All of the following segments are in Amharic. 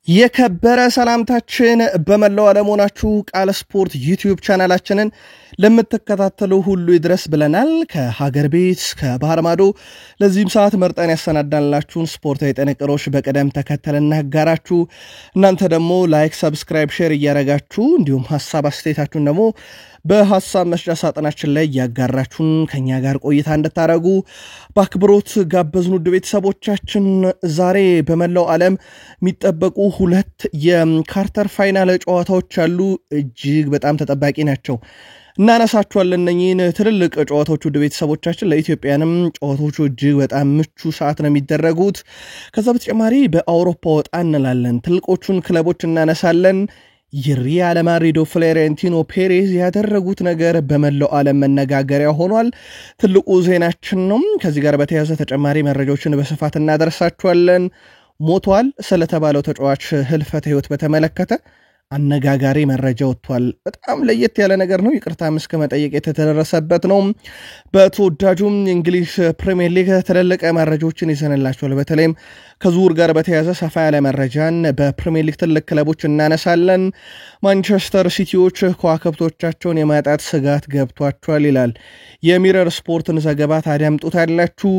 የከበረ ሰላምታችን በመላው ዓለም ሆናችሁ ቃል ስፖርት ዩቲዩብ ቻናላችንን ለምትከታተሉ ሁሉ ይድረስ ብለናል። ከሀገር ቤት ከባህር ማዶ ለዚህም ሰዓት መርጠን ያሰናዳንላችሁን ስፖርታዊ ጥንቅሮች በቀደም ተከተል እናጋራችሁ። እናንተ ደግሞ ላይክ፣ ሰብስክራይብ፣ ሼር እያረጋችሁ እንዲሁም ሐሳብ አስተያየታችሁን ደግሞ በሐሳብ መስጫ ሳጥናችን ላይ ያጋራችሁን ከኛ ጋር ቆይታ እንድታረጉ በአክብሮት ጋበዝን። ውድ ቤተሰቦቻችን ዛሬ በመላው ዓለም የሚጠበቁ ሁለት የካርተር ፋይናል ጨዋታዎች አሉ። እጅግ በጣም ተጠባቂ ናቸው። እናነሳቸዋለን እነኚህን ትልልቅ ጨዋታዎች ውድ ቤተሰቦቻችን። ለኢትዮጵያንም ጨዋታዎቹ እጅግ በጣም ምቹ ሰዓት ነው የሚደረጉት። ከዛ በተጨማሪ በአውሮፓ ወጣ እንላለን። ትልቆቹን ክለቦች እናነሳለን። የሪያል ማድሪድ ፍሎሬንቲኖ ፔሬዝ ያደረጉት ነገር በመላው ዓለም መነጋገሪያ ሆኗል። ትልቁ ዜናችን ነው። ከዚህ ጋር በተያያዘ ተጨማሪ መረጃዎችን በስፋት እናደርሳችኋለን። ሞቷል ስለተባለው ተጫዋች ህልፈተ ህይወት በተመለከተ አነጋጋሪ መረጃ ወጥቷል። በጣም ለየት ያለ ነገር ነው። ይቅርታ እስከ መጠየቅ የተደረሰበት ነው። በተወዳጁም እንግሊዝ ፕሪሚየር ሊግ ተለለቀ መረጃዎችን ይዘንላችኋል። በተለይም ከዙር ጋር በተያያዘ ሰፋ ያለ መረጃን በፕሪሚየር ሊግ ትልቅ ክለቦች እናነሳለን። ማንቸስተር ሲቲዎች ከዋክብቶቻቸውን የማጣት ስጋት ገብቷቸዋል ይላል የሚረር ስፖርትን ዘገባ። ታዳምጡታላችሁ።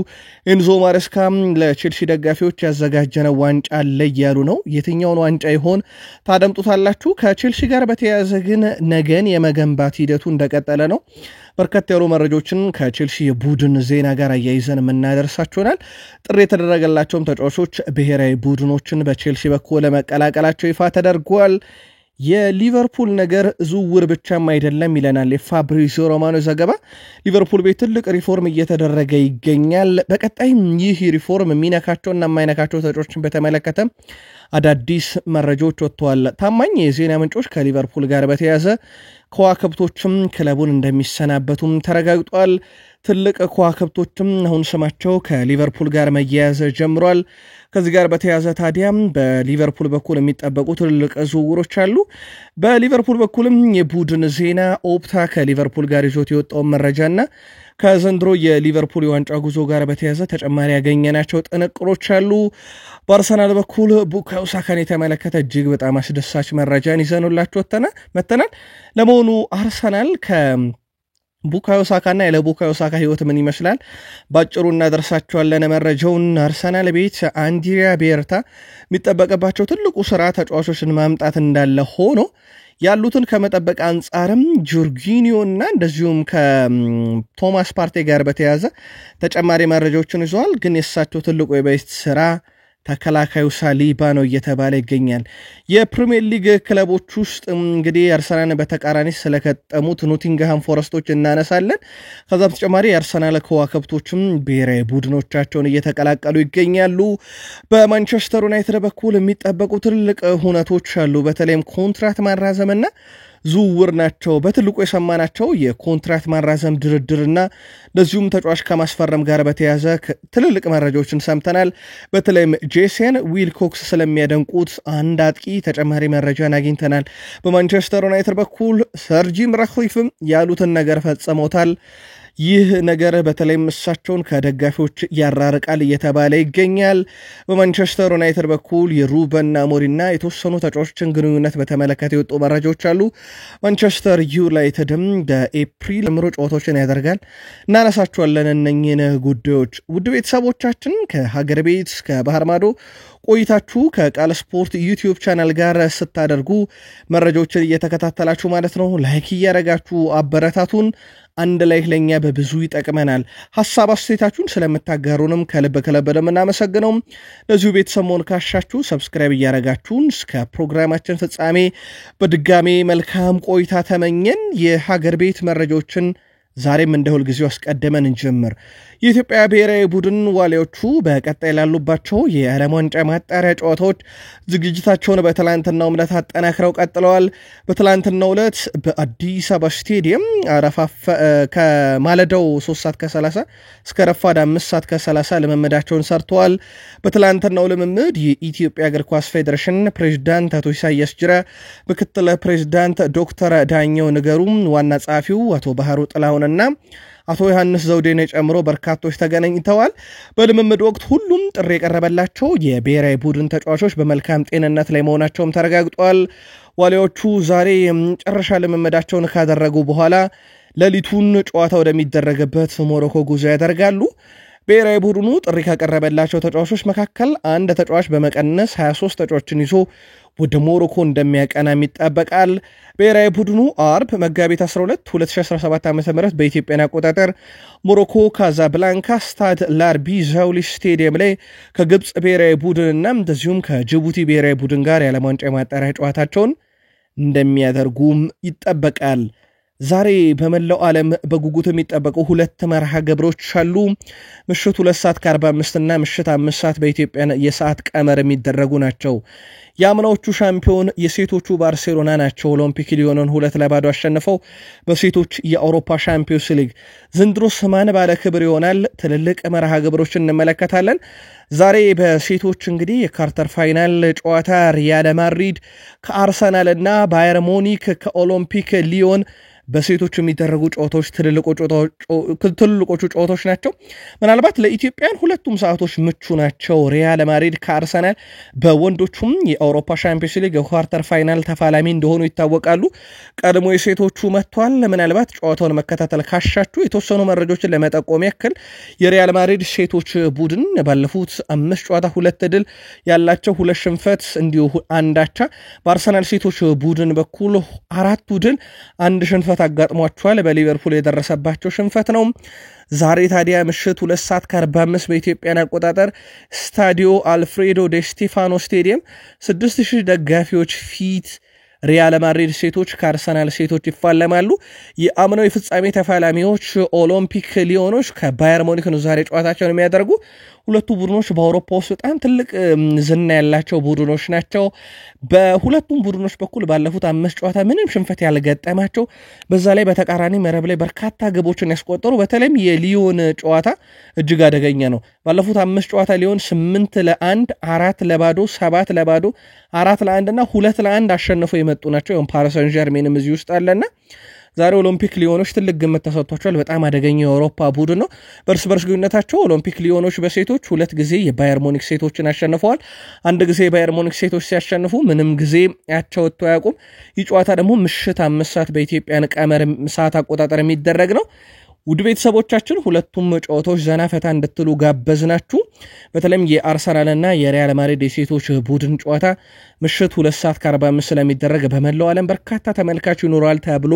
ኤንዞ ማሬስካ ለቼልሲ ደጋፊዎች ያዘጋጀነው ዋንጫ አለ እያሉ ነው። የትኛውን ዋንጫ ይሆን ታዳምጡታላችሁ። ከቼልሲ ጋር በተያያዘ ግን ነገን የመገንባት ሂደቱ እንደቀጠለ ነው። በርከት ያሉ መረጃዎችን ከቼልሲ የቡድን ዜና ጋር አያይዘን የምናደርሳችሁናል። ጥሪ የተደረገላቸውም ተጫዋቾች ብሔራዊ ቡድኖችን በቼልሲ በኩል ለመቀላቀላቸው ይፋ ተደርጓል። የሊቨርፑል ነገር ዝውውር ብቻም አይደለም ይለናል የፋብሪዚዮ ሮማኖ ዘገባ። ሊቨርፑል ቤት ትልቅ ሪፎርም እየተደረገ ይገኛል። በቀጣይም ይህ ሪፎርም የሚነካቸውና የማይነካቸው ተጫዋቾችን በተመለከተ አዳዲስ መረጃዎች ወጥተዋል። ታማኝ የዜና ምንጮች ከሊቨርፑል ጋር በተያያዘ ከዋክብቶችም ክለቡን እንደሚሰናበቱም ተረጋግጧል። ትልቅ ከዋክብቶችም አሁን ስማቸው ከሊቨርፑል ጋር መያያዝ ጀምሯል። ከዚህ ጋር በተያያዘ ታዲያም በሊቨርፑል በኩል የሚጠበቁ ትልልቅ ዝውውሮች አሉ። በሊቨርፑል በኩልም የቡድን ዜና ኦፕታ ከሊቨርፑል ጋር ይዞት የወጣውን መረጃና ከዘንድሮ የሊቨርፑል የዋንጫ ጉዞ ጋር በተያያዘ ተጨማሪ ያገኘናቸው ጥንቅሮች አሉ። በአርሰናል በኩል ቡካዮ ሳካን የተመለከተ እጅግ በጣም አስደሳች መረጃን ይዘንላችሁ መተናል። ለመሆኑ አርሰናል ቡካዮ ሳካና ለቡካዮ ሳካ ህይወት ምን ይመስላል ባጭሩ እናደርሳቸዋለን መረጃውን። አርሰናል ቤት አንድሪያ ቤርታ የሚጠበቅባቸው ትልቁ ስራ ተጫዋቾችን ማምጣት እንዳለ ሆኖ ያሉትን ከመጠበቅ አንጻርም ጆርጊኒዮና እንደዚሁም ከቶማስ ፓርቴ ጋር በተያያዘ ተጨማሪ መረጃዎችን ይዘዋል። ግን የሳቸው ትልቁ የቤት ስራ ተከላካዩ ሳሊባ ነው እየተባለ ይገኛል። የፕሪሚየር ሊግ ክለቦች ውስጥ እንግዲህ አርሰናል በተቃራኒ ስለከጠሙት ኖቲንግሃም ፎረስቶች እናነሳለን። ከዛ በተጨማሪ የአርሰናል ከዋክብቶችም ብሔራዊ ቡድኖቻቸውን እየተቀላቀሉ ይገኛሉ። በማንቸስተር ዩናይትድ በኩል የሚጠበቁ ትልቅ ሁነቶች አሉ። በተለይም ኮንትራት ማራዘምና ዝውውር ናቸው። በትልቁ የሰማናቸው የኮንትራት ማራዘም ድርድርና ለዚሁም ተጫዋች ከማስፈረም ጋር በተያያዘ ትልልቅ መረጃዎችን ሰምተናል። በተለይም ጄሰን ዊልኮክስ ስለሚያደንቁት አንድ አጥቂ ተጨማሪ መረጃን አግኝተናል። በማንቸስተር ዩናይትድ በኩል ሰር ጂም ራትክሊፍም ያሉትን ነገር ፈጽመውታል። ይህ ነገር በተለይም እሳቸውን ከደጋፊዎች ያራርቃል እየተባለ ይገኛል። በማንቸስተር ዩናይትድ በኩል የሩበን አሞሪምና የተወሰኑ ተጫዋቾችን ግንኙነት በተመለከተ የወጡ መረጃዎች አሉ። ማንቸስተር ዩናይትድም በኤፕሪል ጀምሮ ጨዋታዎችን ያደርጋል። እናነሳቸዋለን እነኚህን ጉዳዮች። ውድ ቤተሰቦቻችን ከሀገር ቤት ከባህር ማዶ ቆይታችሁ ከቃል ስፖርት ዩቲዩብ ቻናል ጋር ስታደርጉ መረጃዎችን እየተከታተላችሁ ማለት ነው። ላይክ እያረጋችሁ አበረታቱን። አንድ ላይ ለኛ በብዙ ይጠቅመናል። ሐሳብ አስተያየታችሁን ስለምታጋሩንም ከልብ ለምናመሰግነው። ለዚሁ ቤተሰብ መሆን ካሻችሁ ሰብስክራይብ እያረጋችሁን እስከ ፕሮግራማችን ፍጻሜ በድጋሜ መልካም ቆይታ ተመኘን። የሀገር ቤት መረጃዎችን ዛሬም እንደ ሁል ጊዜው አስቀድመን እንጀምር። የኢትዮጵያ ብሔራዊ ቡድን ዋሊያዎቹ በቀጣይ ላሉባቸው የዓለም ዋንጫ ማጣሪያ ጨዋታዎች ዝግጅታቸውን በትላንትናው ዕለት አጠናክረው ቀጥለዋል። በትላንትናው ዕለት በአዲስ አበባ ስቴዲየም ከማለዳው 3:30 እስከ ረፋድ 5:30 ልምምዳቸውን ሰርተዋል። በትላንትናው ልምምድ የኢትዮጵያ እግር ኳስ ፌዴሬሽን ፕሬዝዳንት አቶ ኢሳያስ ጅራ፣ ምክትል ፕሬዝዳንት ዶክተር ዳኘው ንገሩ፣ ዋና ጸሐፊው አቶ ባህሩ ጥላሁን እና አቶ ዮሐንስ ዘውዴን ጨምሮ በርካቶች ተገናኝተዋል። በልምምድ ወቅት ሁሉም ጥሪ የቀረበላቸው የብሔራዊ ቡድን ተጫዋቾች በመልካም ጤንነት ላይ መሆናቸውም ተረጋግጧል። ዋሊያዎቹ ዛሬ የመጨረሻ ልምምዳቸውን ካደረጉ በኋላ ሌሊቱን ጨዋታ ወደሚደረግበት ሞሮኮ ጉዞ ያደርጋሉ። ብሔራዊ ቡድኑ ጥሪ ካቀረበላቸው ተጫዋቾች መካከል አንድ ተጫዋች በመቀነስ 23 ተጫዋቾችን ይዞ ወደ ሞሮኮ እንደሚያቀና ይጠበቃል። ብሔራዊ ቡድኑ አርብ መጋቢት 12 2017 ዓ.ም በኢትዮጵያ አቆጣጠር ሞሮኮ ካዛብላንካ ስታድ ላርቢ ዛውሊ ስቴዲየም ላይ ከግብጽ ብሔራዊ ቡድንና እንደዚሁም ከጅቡቲ ብሔራዊ ቡድን ጋር የዓለም ዋንጫ ማጣሪያ ጨዋታቸውን እንደሚያደርጉም ይጠበቃል። ዛሬ በመላው ዓለም በጉጉት የሚጠበቁ ሁለት መርሃ ግብሮች አሉ። ምሽቱ 2:45 እና ምሽት 5 በኢትዮጵያ የሰዓት ቀመር የሚደረጉ ናቸው። የአምናዎቹ ሻምፒዮን የሴቶቹ ባርሴሎና ናቸው። ኦሎምፒክ ሊዮንን 2-0 አሸንፈው በሴቶች የአውሮፓ ሻምፒዮንስ ሊግ ዘንድሮስ ማን ባለ ክብር ይሆናል? ትልልቅ መርሃ ግብሮችን እንመለከታለን። ዛሬ በሴቶች እንግዲህ የኳርተር ፋይናል ጨዋታ ሪያል ማድሪድ ከአርሰናል እና ባየር ሙኒክ ከኦሎምፒክ ሊዮን በሴቶች የሚደረጉ ጨዋታዎች ትልልቆቹ ጨዋታዎች ናቸው። ምናልባት ለኢትዮጵያን ሁለቱም ሰዓቶች ምቹ ናቸው። ሪያል ማድሪድ ከአርሰናል በወንዶቹም የአውሮፓ ሻምፒዮንስ ሊግ የኳርተር ፋይናል ተፋላሚ እንደሆኑ ይታወቃሉ። ቀድሞ የሴቶቹ መጥቷል። ምናልባት ጨዋታውን መከታተል ካሻችሁ የተወሰኑ መረጃዎችን ለመጠቆም ያክል የሪያል ማድሪድ ሴቶች ቡድን ባለፉት 5 ጨዋታ 2 ድል ያላቸው 2 ሽንፈት እንዲሁ 1 አቻ፣ በአርሰናል ሴቶች ቡድን በኩል 4 ድል 1 ሽንፈት አጋጥሟቸዋል። በሊቨርፑል የደረሰባቸው ሽንፈት ነው። ዛሬ ታዲያ ምሽት 2:45 በኢትዮጵያን አቆጣጠር ስታዲዮ አልፍሬዶ ዴ ስቴፋኖ ስቴዲየም 6000 ደጋፊዎች ፊት ሪያል ማድሪድ ሴቶች ከአርሰናል ሴቶች ይፋለማሉ። የአምናው የፍጻሜ ተፋላሚዎች ኦሎምፒክ ሊዮኖች ከባየር ሙኒክ ነው ዛሬ ጨዋታቸውን የሚያደርጉ። ሁለቱ ቡድኖች በአውሮፓ ውስጥ በጣም ትልቅ ዝና ያላቸው ቡድኖች ናቸው። በሁለቱም ቡድኖች በኩል ባለፉት 5 ጨዋታ ምንም ሽንፈት ያልገጠማቸው፣ በዛ ላይ በተቃራኒ መረብ ላይ በርካታ ግቦችን ያስቆጠሩ። በተለይም የሊዮን ጨዋታ እጅግ አደገኛ ነው። ባለፉት 5 ጨዋታ ሊዮን 8-1፣ 4-0፣ 7-0፣ 4-1 እና 2-1 አሸንፈው የመጡ ናቸው። ፓሪስ ሰን ዠርሜንም እዚህ ውስጥ አለና ዛሬ ኦሎምፒክ ሊዮኖች ትልቅ ግምት ተሰጥቷቸዋል። በጣም አደገኛ የአውሮፓ ቡድን ነው። በርስ ግንኙነታቸው ኦሎምፒክ ሊዮኖች በሴቶች 2 ጊዜ የባየር ሙኒክ ሴቶችን አሸንፈዋል። 1 ጊዜ የባየር ሙኒክ ሴቶች ሲያሸንፉ ምንም ጊዜ ያቻ ወጥቶ አያውቁም። ይህ ጨዋታ ደግሞ ምሽት 5 ሰዓት በኢትዮጵያ ቀመር ሰዓት አቆጣጠር የሚደረግ ነው። ውድ ቤተሰቦቻችን ሁለቱም ጨዋታዎች ዘና ፈታ እንድትሉ ጋበዝናችሁ። በተለይም የአርሰናልና የሪያል ማድሪድ የሴቶች ቡድን ጨዋታ ምሽት 2:45 ስለሚደረግ በመላው ዓለም በርካታ ተመልካች ይኖራል ተብሎ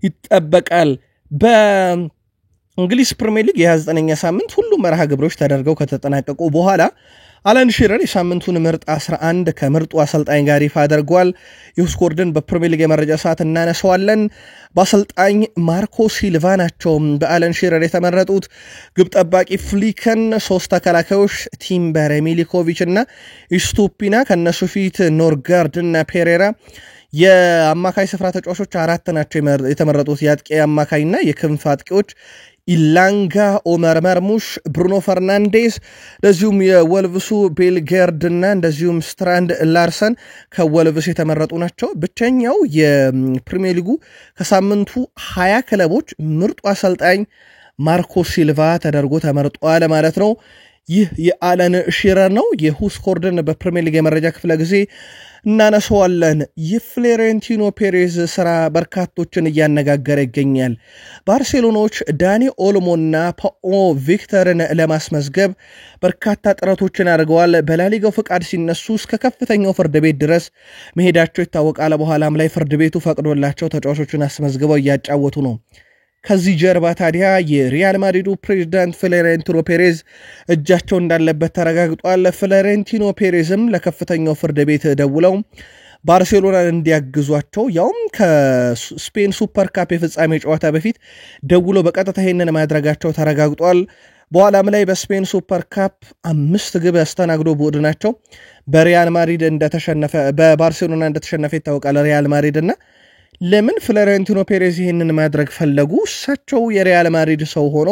ይጠበቃል። በእንግሊዝ ፕሪሚየር ሊግ የ29ኛ ሳምንት ሁሉም መርሃ ግብሮች ተደርገው ከተጠናቀቁ በኋላ አለን ሺረር የሳምንቱን ምርጥ 11 ከምርጡ አሰልጣኝ ጋር ይፋ አድርጓል። የሁስኮርድን በፕሪሚየር ሊግ የመረጃ ሰዓት እናነሳዋለን። በአሰልጣኝ ማርኮ ሲልቫ ናቸው በአለን ሺረር የተመረጡት። ግብ ጠባቂ ፍሊከን፣ 3 ተከላካዮች ቲምበር፣ ሚሊኮቪች እና ኢስቱፒና፣ ከነሱ ፊት ኖርጋርድ እና ፔሬራ። የአማካይ ስፍራ ተጫዋቾች 4 ናቸው የተመረጡት። የአጥቂ አማካይና የክንፍ አጥቂዎች ኢላንጋ፣ ኦመር መርሙሽ፣ ብሩኖ ፈርናንዴዝ፣ እንደዚሁም የወልቭሱ ቤልጌርድ እና እንደዚሁም ስትራንድ ላርሰን ከወልቭስ የተመረጡ ናቸው። ብቸኛው የፕሪሚየር ሊጉ ከሳምንቱ 20 ክለቦች ምርጡ አሰልጣኝ ማርኮ ሲልቫ ተደርጎ ተመርጧል ማለት ነው። ይህ የአለን ሺረር ነው። የሁስኮርድን በፕሪሚየር ሊግ የመረጃ ክፍለ ጊዜ እናነሳዋለን። የፍሎሬንቲኖ ፔሬዝ ስራ በርካቶችን እያነጋገረ ይገኛል። ባርሴሎናዎች ዳኒ ኦልሞና ፓኦ ቪክተርን ለማስመዝገብ በርካታ ጥረቶችን አድርገዋል። በላሊጋው ፍቃድ ሲነሱ እስከ ከፍተኛው ፍርድ ቤት ድረስ መሄዳቸው ይታወቃል። በኋላም ላይ ፍርድ ቤቱ ፈቅዶላቸው ተጫዋቾችን አስመዝግበው እያጫወቱ ነው። ከዚህ ጀርባ ታዲያ የሪያል ማድሪዱ ፕሬዝዳንት ፍሎሬንቲኖ ፔሬዝ እጃቸው እንዳለበት ተረጋግጧል። ፍሎሬንቲኖ ፔሬዝም ለከፍተኛው ፍርድ ቤት ደውለው ባርሴሎናን እንዲያግዟቸው ያውም ከስፔን ሱፐር ካፕ የፍጻሜ ጨዋታ በፊት ደውለው በቀጥታ ይሄንን ማድረጋቸው ተረጋግጧል። በኋላም ላይ በስፔን ሱፐር ካፕ 5 ግብ ያስተናግዶ ቡድናቸው በሪያል ማድሪድ በባርሴሎና እንደተሸነፈ ይታወቃል። ሪያል ማድሪድ እና ለምን ፍሎሬንቲኖ ፔሬዝ ይህንን ማድረግ ፈለጉ? እሳቸው የሪያል ማድሪድ ሰው ሆኖ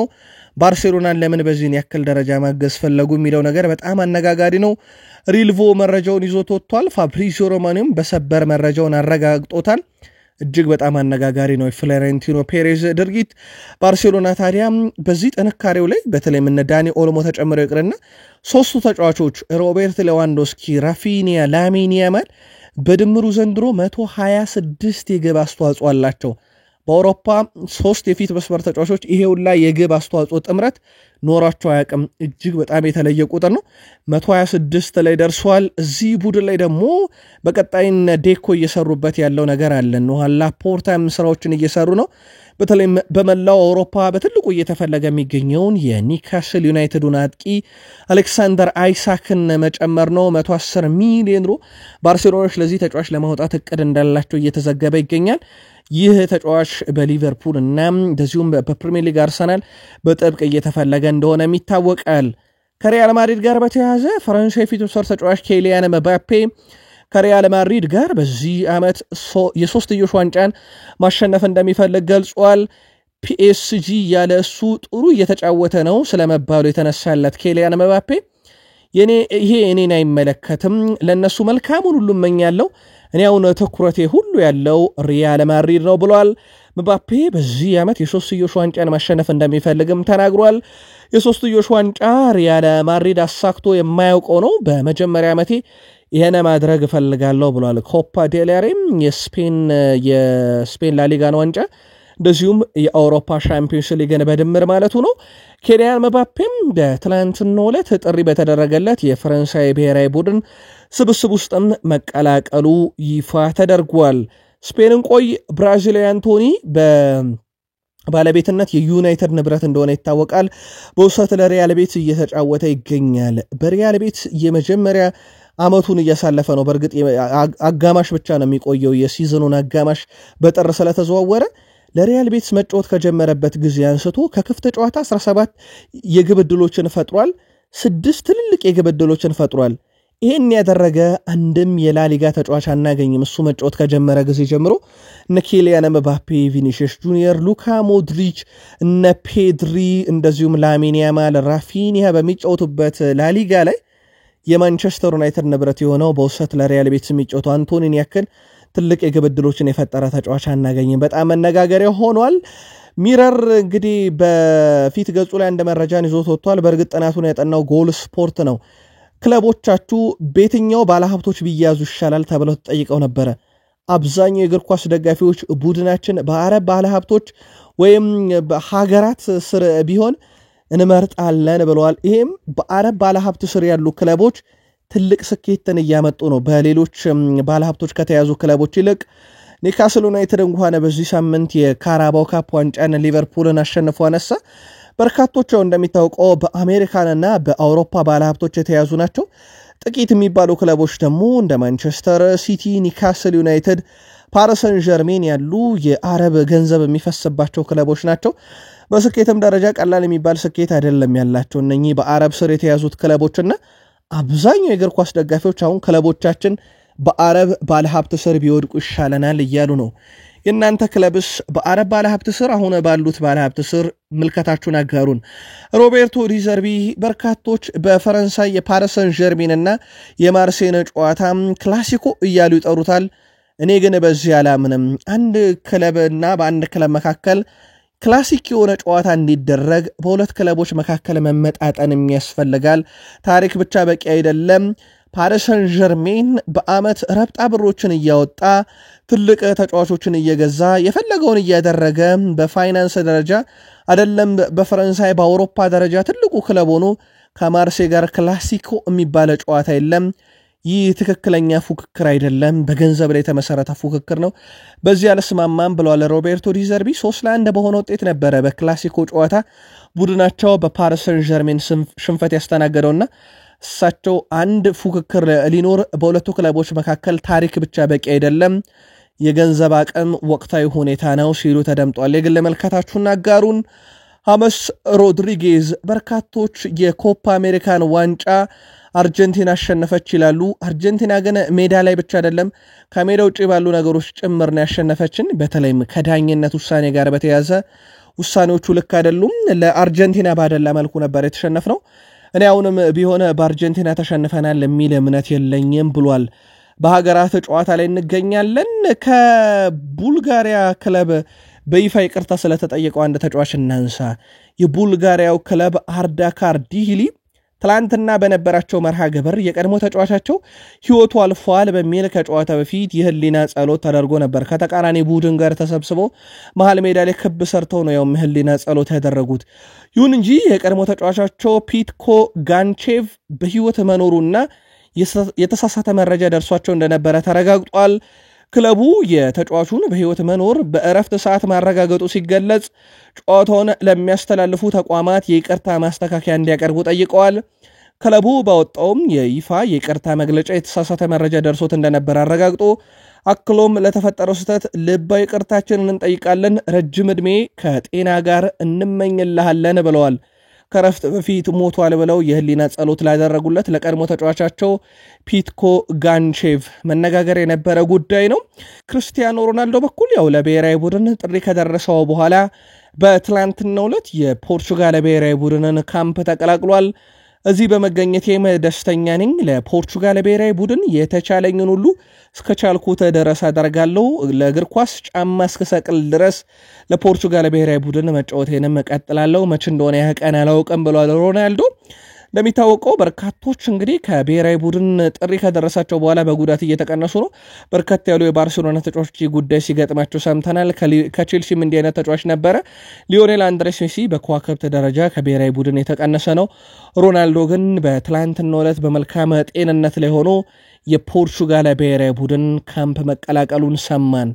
ባርሴሎናን ለምን በዚህን ያክል ደረጃ ማገዝ ፈለጉ የሚለው ነገር በጣም አነጋጋሪ ነው። ሪልቮ መረጃውን ይዞት ወጥቷል። ፋብሪዚዮ ሮማኒዮም በሰበር መረጃውን አረጋግጦታል። እጅግ በጣም አነጋጋሪ ነው ፍሎሬንቲኖ ፔሬዝ ድርጊት። ባርሴሎና ታዲያ በዚህ ጥንካሬው ላይ በተለይም እነ ዳኒ ኦልሞ ተጨምረው ይቅርና ሶስቱ ተጫዋቾች ሮቤርት ሌዋንዶስኪ፣ ራፊኒያ፣ ላሚን ያማል በድምሩ ዘንድሮ 126 የግብ አስተዋጽኦ አላቸው። በአውሮፓ 3 የፊት መስመር ተጫዋቾች ይሄውላ የግብ አስተዋጽኦ ጥምረት ኖራቸው አያውቅም። እጅግ በጣም የተለየ ቁጥር ነው። 126 ላይ ደርሷል። እዚህ ቡድን ላይ ደግሞ በቀጣይን ዴኮ እየሰሩበት ያለው ነገር አለ ነው ላፖርታም ስራዎችን እየሰሩ ነው። በተለይ በመላው አውሮፓ በትልቁ እየተፈለገ የሚገኘውን የኒካስል ዩናይትዱን አጥቂ አሌክሳንደር አይሳክን መጨመር ነው። 110 ሚሊዮን ዩሮ ባርሴሎናዎች ለዚህ ተጫዋች ለማውጣት እቅድ እንዳላቸው እየተዘገበ ይገኛል። ይህ ተጫዋች በሊቨርፑል እና እንደዚሁም በፕሪሚየር ሊግ አርሰናል በጥብቅ እየተፈለገ እንደሆነ ይታወቃል። ከሪያል ማድሪድ ጋር በተያያዘ ፈረንሳዊ ፊት መስመር ተጫዋች ኬሊያን ምባፔ ከሪያል ማድሪድ ጋር በዚህ ዓመት የሶስትዮሽ ዋንጫን ማሸነፍ እንደሚፈልግ ገልጿል። ፒኤስጂ ያለ እሱ ጥሩ እየተጫወተ ነው ስለመባሉ የተነሳለት ኬሊያን ምባፔ ይሄ እኔን አይመለከትም፣ ለነሱ መልካሙን ሁሉ እመኛለሁ፣ እኔ አሁን ትኩረቴ ሁሉ ያለው ሪያል ማድሪድ ነው ብሏል። ምባፔ በዚህ ዓመት የሶስትዮሽ ዋንጫን ማሸነፍ እንደሚፈልግም ተናግሯል። የሶስትዮሽ ዋንጫ ሪያል ማድሪድ አሳክቶ የማያውቀው ነው፣ በመጀመሪያ ዓመቴ ይሄን ማድረግ እፈልጋለሁ ብሏል። ኮፓ ዴልሬም የስፔን ላሊጋን ዋንጫ እንደዚሁም የአውሮፓ ሻምፒዮንስ ሊግን በድምር ማለቱ ነው። ኬሊያን ምባፔም በትላንትናው ዕለት ጥሪ በተደረገለት የፈረንሳይ ብሔራዊ ቡድን ስብስብ ውስጥም መቀላቀሉ ይፋ ተደርጓል። ስፔንን ቆይ ብራዚላዊ አንቶኒ ባለቤትነት የዩናይትድ ንብረት እንደሆነ ይታወቃል። በውሰት ለሪያል ቤት እየተጫወተ ይገኛል። በሪያል ቤት የመጀመሪያ አመቱን እያሳለፈ ነው። በእርግጥ አጋማሽ ብቻ ነው የሚቆየው፣ የሲዝኑን አጋማሽ በጥር ስለተዘዋወረ ለሪያል ቤትስ መጫወት ከጀመረበት ጊዜ አንስቶ ከክፍት ጨዋታ 17 የግብ ዕድሎችን ፈጥሯል። 6 ትልልቅ የግብ ዕድሎችን ፈጥሯል። ይህን ያደረገ አንድም የላሊጋ ተጫዋች አናገኝም። እሱ መጫወት ከጀመረ ጊዜ ጀምሮ እነ ኬሊያን ምባፔ፣ ቪኒሲየስ ጁኒየር፣ ሉካ ሞድሪች፣ እነ ፔድሪ እንደዚሁም ላሚን ያማል፣ ራፊኒያ በሚጫወቱበት ላሊጋ ላይ የማንቸስተር ዩናይትድ ንብረት የሆነው በውሰት ለሪያል ቤትስ የሚጫወተው አንቶኒን ያክል ትልቅ የግብ ዕድሎችን የፈጠረ ተጫዋች አናገኝም። በጣም መነጋገሪያ ሆኗል። ሚረር እንግዲህ በፊት ገጹ ላይ አንድ መረጃን ይዞት ወጥቷል። በእርግጥ ጥናቱን ያጠናው ጎል ስፖርት ነው። ክለቦቻችሁ በየትኛው ባለሀብቶች ቢያዙ ይሻላል ተብለው ተጠይቀው ነበረ። አብዛኛው የእግር ኳስ ደጋፊዎች ቡድናችን በአረብ ባለሀብቶች ወይም በሀገራት ስር ቢሆን እንመርጣለን ብለዋል። ይሄም በአረብ ባለሀብት ስር ያሉ ክለቦች ትልቅ ስኬትን እያመጡ ነው። በሌሎች ባለሀብቶች ከተያዙ ክለቦች ይልቅ ኒካስል ዩናይትድ እንኳን በዚህ ሳምንት የካራባው ካፕ ዋንጫን ሊቨርፑልን አሸንፎ አነሳ። በርካቶች እንደሚታወቀው በአሜሪካንና በአውሮፓ ባለሀብቶች የተያዙ ናቸው። ጥቂት የሚባሉ ክለቦች ደግሞ እንደ ማንቸስተር ሲቲ፣ ኒካስል ዩናይትድ፣ ፓሪስ ሰን ዠርሜን ያሉ የአረብ ገንዘብ የሚፈስባቸው ክለቦች ናቸው። በስኬትም ደረጃ ቀላል የሚባል ስኬት አይደለም ያላቸው እነኚህ በአረብ ስር የተያዙት ክለቦችና አብዛኛው የእግር ኳስ ደጋፊዎች አሁን ክለቦቻችን በአረብ ባለሀብት ስር ቢወድቁ ይሻለናል እያሉ ነው። የእናንተ ክለብስ በአረብ ባለሀብት ስር አሁን ባሉት ባለሀብት ስር ምልከታችሁን አጋሩን። ሮቤርቶ ዲዘርቢ በርካቶች በፈረንሳይ የፓሪስ ሰን ዠርሜንና የማርሴይን ጨዋታ ክላሲኮ እያሉ ይጠሩታል። እኔ ግን በዚህ አላምንም። አንድ ክለብና በአንድ ክለብ መካከል ክላሲክ የሆነ ጨዋታ እንዲደረግ በሁለት ክለቦች መካከል መመጣጠን የሚያስፈልጋል። ታሪክ ብቻ በቂ አይደለም። ፓሪስ ሰን ዠርሜን በአመት ረብጣ ብሮችን እያወጣ ትልቅ ተጫዋቾችን እየገዛ የፈለገውን እያደረገ በፋይናንስ ደረጃ አይደለም በፈረንሳይ በአውሮፓ ደረጃ ትልቁ ክለብ ሆኖ ከማርሴይ ጋር ክላሲኮ የሚባለ ጨዋታ የለም። ይህ ትክክለኛ ፉክክር አይደለም፣ በገንዘብ ላይ የተመሰረተ ፉክክር ነው። በዚህ አልስማማም ብለዋል ሮቤርቶ ዲዘርቢ። 3-1 በሆነ ውጤት ነበረ በክላሲኮ ጨዋታ ቡድናቸው በፓሪስ ሰን ዠርሜን ሽንፈት ያስተናገደውና እሳቸው አንድ ፉክክር ሊኖር በሁለቱ ክለቦች መካከል ታሪክ ብቻ በቂ አይደለም፣ የገንዘብ አቅም ወቅታዊ ሁኔታ ነው ሲሉ ተደምጧል። የግል መልከታችሁን አጋሩን። ሐመስ ሮድሪጌዝ በርካቶች የኮፓ አሜሪካን ዋንጫ አርጀንቲና አሸነፈች ይላሉ። አርጀንቲና ግን ሜዳ ላይ ብቻ አይደለም ከሜዳ ውጪ ባሉ ነገሮች ጭምር ነው ያሸነፈችን። በተለይም ከዳኝነት ውሳኔ ጋር በተያያዘ ውሳኔዎቹ ልክ አይደሉም። ለአርጀንቲና ባደላ መልኩ ነበር የተሸነፍነው። እኔ አሁንም ቢሆን በአርጀንቲና ተሸንፈናል የሚል እምነት የለኝም ብሏል በሀገራት ጨዋታ ላይ እንገኛለን። ከቡልጋሪያ ክለብ በይፋ ይቅርታ ስለተጠየቀው አንድ ተጫዋች እናንሳ። የቡልጋሪያው ክለብ አርዳካር ዲሂሊ ትላንትና በነበራቸው መርሃ ግብር የቀድሞ ተጫዋቻቸው ህይወቱ አልፏል በሚል ከጨዋታ በፊት የህሊና ጸሎት ተደርጎ ነበር። ከተቃራኒ ቡድን ጋር ተሰብስበው መሃል ሜዳ ላይ ክብ ሰርተው ነው የህሊና ጸሎት ያደረጉት። ይሁን እንጂ የቀድሞ ተጫዋቻቸው ፒትኮ ጋንቼቭ በህይወት መኖሩና የተሳሳተ መረጃ ደርሷቸው እንደነበረ ተረጋግጧል። ክለቡ የተጫዋቹን በህይወት መኖር በእረፍት ሰዓት ማረጋገጡ ሲገለጽ ጨዋታውን ለሚያስተላልፉ ተቋማት የይቅርታ ማስተካከያ እንዲያቀርቡ ጠይቀዋል። ክለቡ ባወጣውም የይፋ የይቅርታ መግለጫ የተሳሳተ መረጃ ደርሶት እንደነበረ አረጋግጦ አክሎም ለተፈጠረው ስህተት ልባዊ ይቅርታችንን እንጠይቃለን፣ ረጅም ዕድሜ ከጤና ጋር እንመኝልሃለን ብለዋል። ከረፍት በፊት ሞቷል ብለው የህሊና ጸሎት ላደረጉለት ለቀድሞ ተጫዋቻቸው ፒትኮ ጋንቼቭ መነጋገር የነበረ ጉዳይ ነው። ክርስቲያኖ ሮናልዶ በኩል ያው ለብሔራዊ ቡድን ጥሪ ከደረሰው በኋላ በትላንትናው ዕለት የፖርቹጋል ብሔራዊ ቡድንን ካምፕ ተቀላቅሏል። እዚህ በመገኘቴም ደስተኛ ነኝ። ለፖርቹጋል ብሔራዊ ቡድን የተቻለኝን ሁሉ እስከቻልኩት ድረስ አደርጋለሁ። ለእግር ኳስ ጫማ እስከሰቅል ድረስ ለፖርቹጋል ብሔራዊ ቡድን መጫወቴንም እቀጥላለሁ። መቼ እንደሆነ ያቀን አላውቅም ብሏል ሮናልዶ። እንደሚታወቀው በርካቶች እንግዲህ ከብሔራዊ ቡድን ጥሪ ከደረሳቸው በኋላ በጉዳት እየተቀነሱ ነው። በርካታ ያሉ የባርሴሎና ተጫዋቾች ጉዳይ ሲገጥማቸው ሰምተናል። ከቼልሲም እንዲህ አይነት ተጫዋች ነበረ። ሊዮኔል አንድሬስ ሜሲ በከዋክብት ደረጃ ከብሔራዊ ቡድን የተቀነሰ ነው። ሮናልዶ ግን በትላንትናው ዕለት በመልካም ጤንነት ላይ ሆኖ የፖርቹጋል ብሔራዊ ቡድን ካምፕ መቀላቀሉን ሰማን።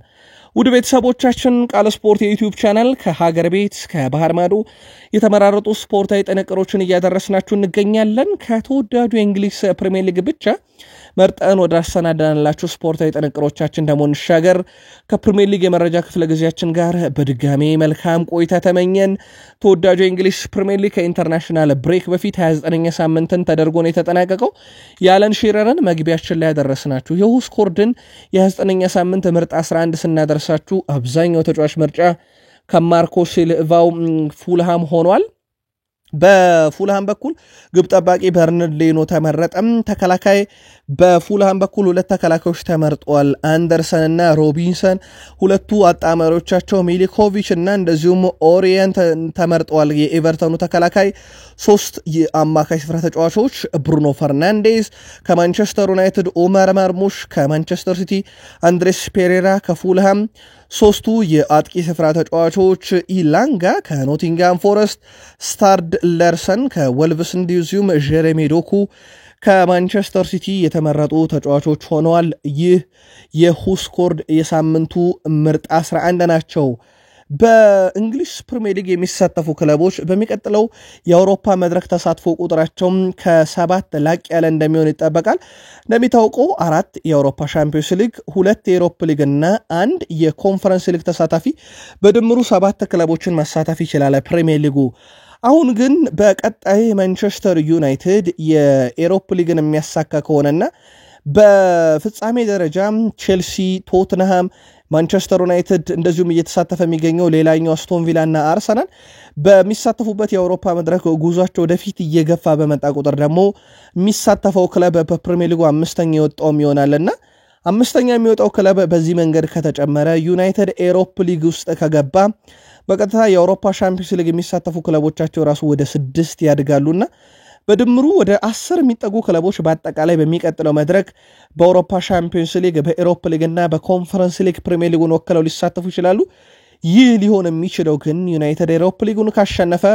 ውድ ቤተሰቦቻችን ቃል ስፖርት የዩቲዩብ ቻናል ከሀገር ቤት ከባህር ማዶ የተመራረጡ ስፖርታዊ ጥንቅሮችን እያደረስናችሁ እንገኛለን። ከተወዳጁ የእንግሊዝ ፕሪሚየር ሊግ ብቻ መርጠን ወደ አሰናዳንላችሁ ስፖርታዊ ጥንቅሮቻችን ደግሞ እንሻገር። ከፕሪሚየር ሊግ የመረጃ ክፍለ ጊዜያችን ጋር በድጋሜ መልካም ቆይታ ተመኘን። ተወዳጁ የእንግሊዝ ፕሪሚየር ሊግ ከኢንተርናሽናል ብሬክ በፊት 29ኛ ሳምንትን ተደርጎ ነው የተጠናቀቀው። የአለን ሺረርን መግቢያችን ላይ ያደረስናችሁ የሁስኮርድን የ29ኛ ሳምንት ምርጥ 11 ስናደርሳችሁ አብዛኛው ተጫዋች ምርጫ ከማርኮ ሲልቫው ፉልሃም ሆኗል። በፉልሃም በኩል ግብ ጠባቂ በርናርዲኖ ተመረጠም። ተከላካይ በፉልሃም በኩል ሁለት ተከላካዮች ተመርጧል። አንደርሰን እና ሮቢንሰን ሁለቱ አጣማሪዎቻቸው ሚሊኮቪች እና እንደዚሁም ኦሪየንት ተመርጧል። የኤቨርተኑ ተከላካይ ሶስት የአማካይ ስፍራ ተጫዋቾች ብሩኖ ፈርናንዴዝ ከማንቸስተር ዩናይትድ፣ ኦመር መርሙሽ ከማንቸስተር ሲቲ፣ አንድሬስ ፔሬራ ከፉልሃም፣ ሶስቱ የአጥቂ ስፍራ ተጫዋቾች ኢላንጋ ከኖቲንጋም ፎረስት፣ ስታርድ ለርሰን ከወልቭስ እንደዚሁም ጀሬሚ ዶኩ ከማንቸስተር ሲቲ የተመረጡ ተጫዋቾች ሆነዋል። ይህ የሁስኮርድ የሳምንቱ ምርጥ 11 ናቸው። በእንግሊዝ ፕሪሚየር ሊግ የሚሳተፉ ክለቦች በሚቀጥለው የአውሮፓ መድረክ ተሳትፎ ቁጥራቸውም ከ7 ላቅ ያለ እንደሚሆን ይጠበቃል። እንደሚታወቀው 4 የአውሮፓ ሻምፒዮንስ ሊግ፣ 2 የዩሮፓ ሊግ እና 1 የኮንፈረንስ ሊግ ተሳታፊ በድምሩ 7 ክለቦችን ማሳተፍ ይችላል ፕሪሚየር ሊጉ። አሁን ግን በቀጣይ ማንቸስተር ዩናይትድ የዩሮፓ ሊግን የሚያሳካ ከሆነና በፍጻሜ ደረጃ ቼልሲ፣ ቶትንሃም፣ ማንቸስተር ዩናይትድ እንደዚሁም እየተሳተፈ የሚገኘው ሌላኛው አስቶን ቪላ እና አርሰናል በሚሳተፉበት የአውሮፓ መድረክ ጉዟቸው ወደፊት እየገፋ በመጣ ቁጥር ደግሞ የሚሳተፈው ክለብ በፕሪሚየር ሊጉ 5ኛ የወጣውም ይሆናልና 5ኛ የሚወጣው ክለብ በዚህ መንገድ ከተጨመረ ዩናይትድ ኤሮፕ ሊግ ውስጥ ከገባ በቀጥታ የአውሮፓ ሻምፒዮንስ ሊግ የሚሳተፉ ክለቦቻቸው ራሱ ወደ 6 ያድጋሉና በድምሩ ወደ 10 የሚጠጉ ክለቦች በአጠቃላይ በሚቀጥለው መድረክ በአውሮፓ ሻምፒዮንስ ሊግ፣ በኤሮፓ ሊግ እና በኮንፈረንስ ሊግ ፕሪሚየር ሊጉን ወክለው ሊሳተፉ ይችላሉ። ይህ ሊሆን የሚችለው ግን ዩናይትድ ኤሮፓ ሊጉን ካሸነፈ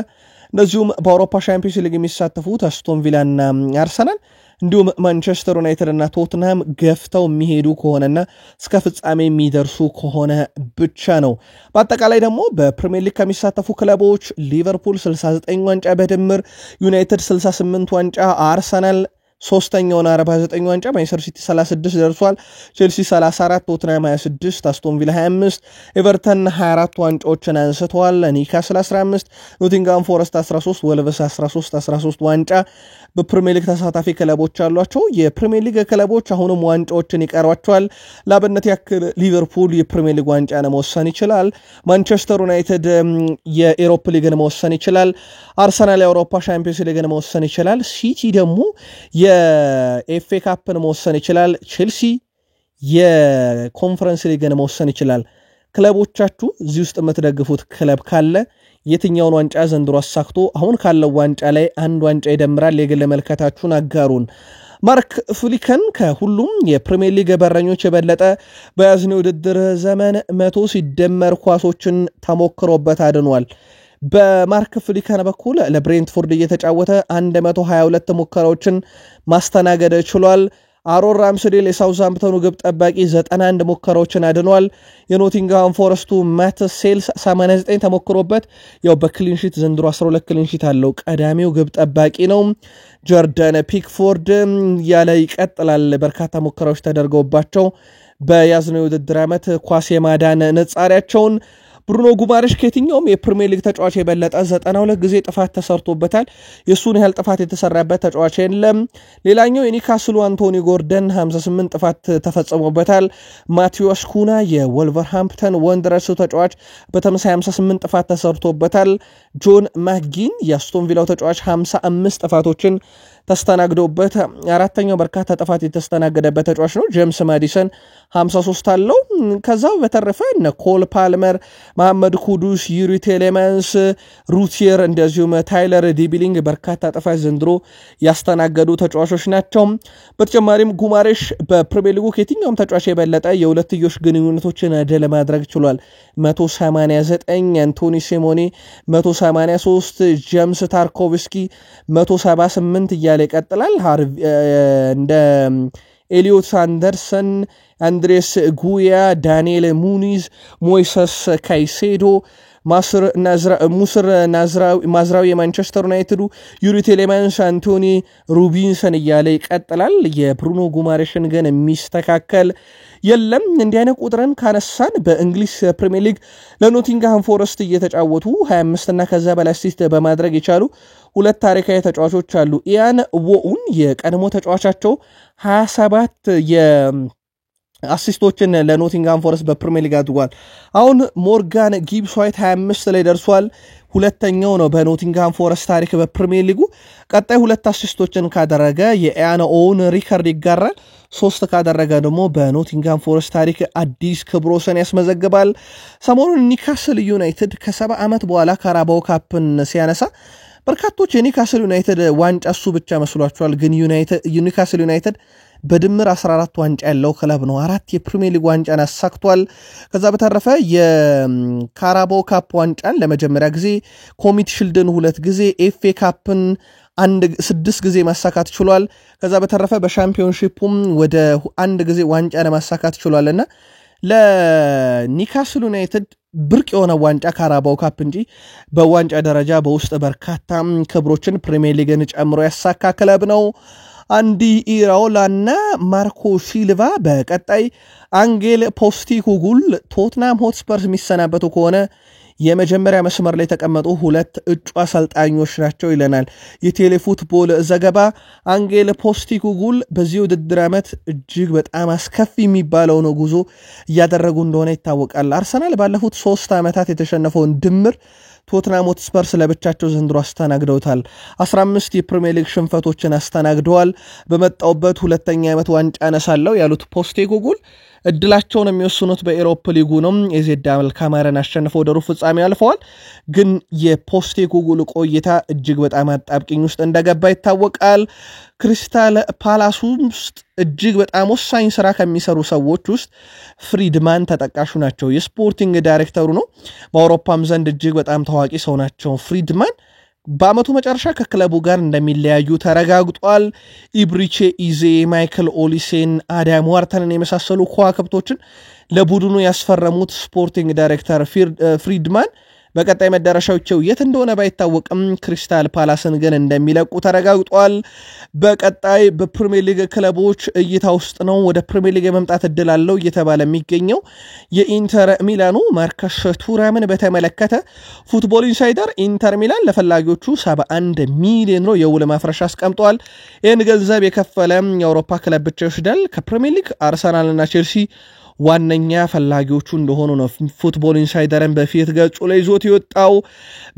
እንደዚሁም በአውሮፓ ሻምፒዮንስ ሊግ የሚሳተፉት አስቶን ቪላ እና አርሰናል እንዲሁም ማንቸስተር ዩናይትድ እና ቶትንሃም ገፍተው የሚሄዱ ከሆነና እስከ ፍጻሜ የሚደርሱ ከሆነ ብቻ ነው። በአጠቃላይ ደግሞ በፕሪሚየር ሊግ ከሚሳተፉ ክለቦች ሊቨርፑል 69 ዋንጫ በድምር፣ ዩናይትድ 68 ዋንጫ፣ አርሰናል ሶስተኛውን 49 ዋንጫ፣ ማንቸስተር ሲቲ 36 ደርሷል፣ ቼልሲ 34፣ ቶትንሃም 26፣ አስቶን ቪላ 25፣ ኤቨርተን 24 ዋንጫዎችን አንስተዋል። ኒውካስል 15፣ ኖቲንጋም ፎረስት 13፣ ወልቭስ 13 ዋንጫ በፕሪሚየር ሊግ ተሳታፊ ክለቦች አሏቸው። የፕሪሚየር ሊግ ክለቦች አሁንም ዋንጫዎችን ይቀሯቸዋል። ለአብነት ያክል ሊቨርፑል የፕሪሚየር ሊግ ዋንጫን መወሰን ይችላል። ማንቸስተር ዩናይትድ የኤሮፓ ሊግን መወሰን ይችላል። አርሰናል የአውሮፓ ሻምፒዮንስ ሊግን መወሰን ይችላል። ሲቲ ደግሞ የኤፍኤ ካፕን መወሰን ይችላል። ቼልሲ የኮንፈረንስ ሊግን መወሰን ይችላል። ክለቦቻችሁ እዚህ ውስጥ የምትደግፉት ክለብ ካለ የትኛውን ዋንጫ ዘንድሮ አሳክቶ አሁን ካለው ዋንጫ ላይ አንድ ዋንጫ ይደምራል? የግል መልከታችሁን አጋሩን። ማርክ ፍሊከን ከሁሉም የፕሪሚየር ሊግ በረኞች የበለጠ በያዝነው ውድድር ዘመን 100 ሲደመር ኳሶችን ተሞክሮበት አድኗል። በማርክ ፍሊከን በኩል ለብሬንትፎርድ እየተጫወተ 122 ሙከራዎችን ማስተናገድ ችሏል። አሮን ራምስዴል የሳውዛምፕተኑ ግብ ጠባቂ 91 ሙከራዎችን አድኗል። የኖቲንግሃም ፎረስቱ ማት ሴልስ 89 ተሞክሮበት ያው በክሊንሺት ዘንድሮ 12 ክሊንሺት አለው። ቀዳሚው ግብ ጠባቂ ነው። ጆርዳን ፒክፎርድ ያለ ይቀጥላል። በርካታ ሙከራዎች ተደርገውባቸው በያዝነው የውድድር ዓመት ኳስ የማዳን ነጻሪያቸውን ብሩኖ ጉማሬሽ ከየትኛውም የፕሪሚየር ሊግ ተጫዋች የበለጠ 92 ጊዜ ጥፋት ተሰርቶበታል። የሱን ያህል ጥፋት የተሰራበት ተጫዋች የለም። ሌላኛው የኒካስሉ አንቶኒ ጎርደን 58 ጥፋት ተፈጽሞበታል። ማቲያስ ኩና የወልቨርሃምፕተን ወንደረርስ ተጫዋች በተመሳሳይ 58 ጥፋት ተሰርቶበታል። ጆን ማክጊን የአስቶን ቪላው ተጫዋች 55 ጥፋቶችን ተስተናግዶበት አራተኛው በርካታ ጥፋት የተስተናገደበት ተጫዋች ነው። ጄምስ ማዲሰን 53 አለው። ከዛው በተረፈ እነ ኮል ፓልመር፣ መሐመድ ኩዱስ፣ ዩሪ ቴሌማንስ፣ ሩቲየር እንደዚሁም ታይለር ዲቢሊንግ በርካታ ጥፋት ዘንድሮ ያስተናገዱ ተጫዋቾች ናቸው። በተጨማሪም ጉማሬሽ በፕሪሚየር ሊጉ ከየትኛውም ተጫዋች የበለጠ የሁለትዮሽ ግንኙነቶችን ድል ማድረግ ችሏል። 189፣ አንቶኒ ሲሞኔ 183፣ ጄምስ ታርኮቭስኪ 178 እያለ ይቀጥላል። እንደ ኤሊዮት አንደርሰን፣ አንድሬስ ጉያ፣ ዳንኤል ሙኒዝ፣ ሞይሰስ ካይሴዶ፣ ሙስር ማዝራዊ የማንቸስተር ዩናይትዱ፣ ዩሪ ቴሌማንስ፣ አንቶኒ ሩቢንሰን እያለ ይቀጥላል። የብሩኖ ጉማሬሽን ግን የሚስተካከል የለም። እንዲህ አይነት ቁጥርን ካነሳን በእንግሊዝ ፕሪሚየር ሊግ ለኖቲንግሃም ፎረስት እየተጫወቱ 25 እና ከዛ በላይ አሲስት በማድረግ የቻሉ ሁለት ታሪካዊ ተጫዋቾች አሉ። ኢያን ዎኡን የቀድሞ ተጫዋቻቸው 27 አሲስቶችን ለኖቲንግሃም ፎረስት በፕሪሚየር ሊግ አድርጓል። አሁን ሞርጋን ጊብስ ዋይት 25 ላይ ደርሷል። ሁለተኛው ነው በኖቲንግሃም ፎረስት ታሪክ በፕሪሚየር ሊጉ። ቀጣይ 2 አሲስቶችን ካደረገ የኢያን ዎኡን ሪከርድ ይጋራል። 3 ካደረገ ደግሞ በኖቲንግሃም ፎረስት ታሪክ አዲስ ክብረ ወሰን ያስመዘግባል። ሰሞኑን ኒካስል ዩናይትድ ከ70 ዓመት በኋላ ካራባኦ ካፕን ሲያነሳ በርካቶች የኒካስል ዩናይትድ ዋንጫ እሱ ብቻ መስሏቸዋል። ግን ኒካስል ዩናይትድ በድምር 14 ዋንጫ ያለው ክለብ ነው። 4 የፕሪሚየር ሊግ ዋንጫን አሳክቷል። ከዛ በተረፈ የካራባኦ ካፕ ዋንጫን ለመጀመሪያ ጊዜ፣ ኮሚቲ ሽልድን 2 ጊዜ፣ ኤፍኤ ካፕን 6 ጊዜ ማሳካት ችሏል። ከዛ በተረፈ በሻምፒዮንሺፑም ወደ 1 ጊዜ ዋንጫ ለማሳካት ችሏልና ለኒካስል ዩናይትድ ብርቅ የሆነ ዋንጫ ካራባኦ ካፕ እንጂ በዋንጫ ደረጃ በውስጥ በርካታ ክብሮችን ፕሪሚየር ሊግን ጨምሮ ያሳካ ክለብ ነው። አንዲ ኢራኦላና ማርኮ ሲልቫ በቀጣይ አንጌል ፖስቴኮግሉ ቶትናም ሆትስፐርስ የሚሰናበቱ ከሆነ የመጀመሪያ መስመር ላይ ተቀመጡ 2 እጩ አሰልጣኞች ናቸው ይለናል የቴሌፉትቦል ዘገባ። አንጌል ፖስቴኮግሉ በዚህ ውድድር ዓመት እጅግ በጣም አስከፊ የሚባለው ነው ጉዞ እያደረጉ እንደሆነ ይታወቃል። አርሰናል ባለፉት 3 ዓመታት የተሸነፈውን ድምር ቶትናም ሆትስፐርስ ለብቻቸው ዘንድሮ አስተናግደውታል። 15 የፕሪሚየር ሊግ ሽንፈቶችን አስተናግደዋል። በመጣውበት ሁለተኛ ዓመት ዋንጫ አነሳለሁ ያሉት ፖስቴኮግሉ እድላቸውን የሚወስኑት በኤሮፓ ሊጉ ነው። የዜድ አልካማረን አሸንፈው ወደ ሩብ ፍጻሜ አልፈዋል። ግን የፖስቴኮግሉ ቆይታ እጅግ በጣም አጣብቂኝ ውስጥ እንደገባ ይታወቃል። ክሪስታል ፓላስ ውስጥ እጅግ በጣም ወሳኝ ስራ ከሚሰሩ ሰዎች ውስጥ ፍሪድማን ተጠቃሹ ናቸው። የስፖርቲንግ ዳይሬክተሩ ነው። በአውሮፓም ዘንድ እጅግ በጣም ታዋቂ ሰው ናቸው። ፍሪድማን በአመቱ መጨረሻ ከክለቡ ጋር እንደሚለያዩ ተረጋግጧል። ኢብሪቼ ኢዜ፣ ማይክል ኦሊሴን፣ አዳም ዋርተንን የመሳሰሉ ከዋክብቶችን ለቡድኑ ያስፈረሙት ስፖርቲንግ ዳይሬክተር ፍሪድማን በቀጣይ መዳረሻቸው የት እንደሆነ ባይታወቅም ክሪስታል ፓላስን ግን እንደሚለቁ ተረጋግጧል። በቀጣይ በፕሪሚየር ሊግ ክለቦች እይታ ውስጥ ነው። ወደ ፕሪሚየር ሊግ የመምጣት እድል አለው እየተባለ የሚገኘው የኢንተር ሚላኑ ማርከስ ቱራምን በተመለከተ ፉትቦል ኢንሳይደር ኢንተር ሚላን ለፈላጊዎቹ 71 ሚሊዮን ነው የውል ማፍረሻ አስቀምጧል። ይህን ገንዘብ የከፈለ የአውሮፓ ክለብ ብቻ ይወስዳል። ከፕሪሚየር ሊግ አርሰናልና ቼልሲ ዋነኛ ፈላጊዎቹ እንደሆኑ ነው ፉትቦል ኢንሳይደርን በፊት ገጹ ላይ ይዞት የወጣው።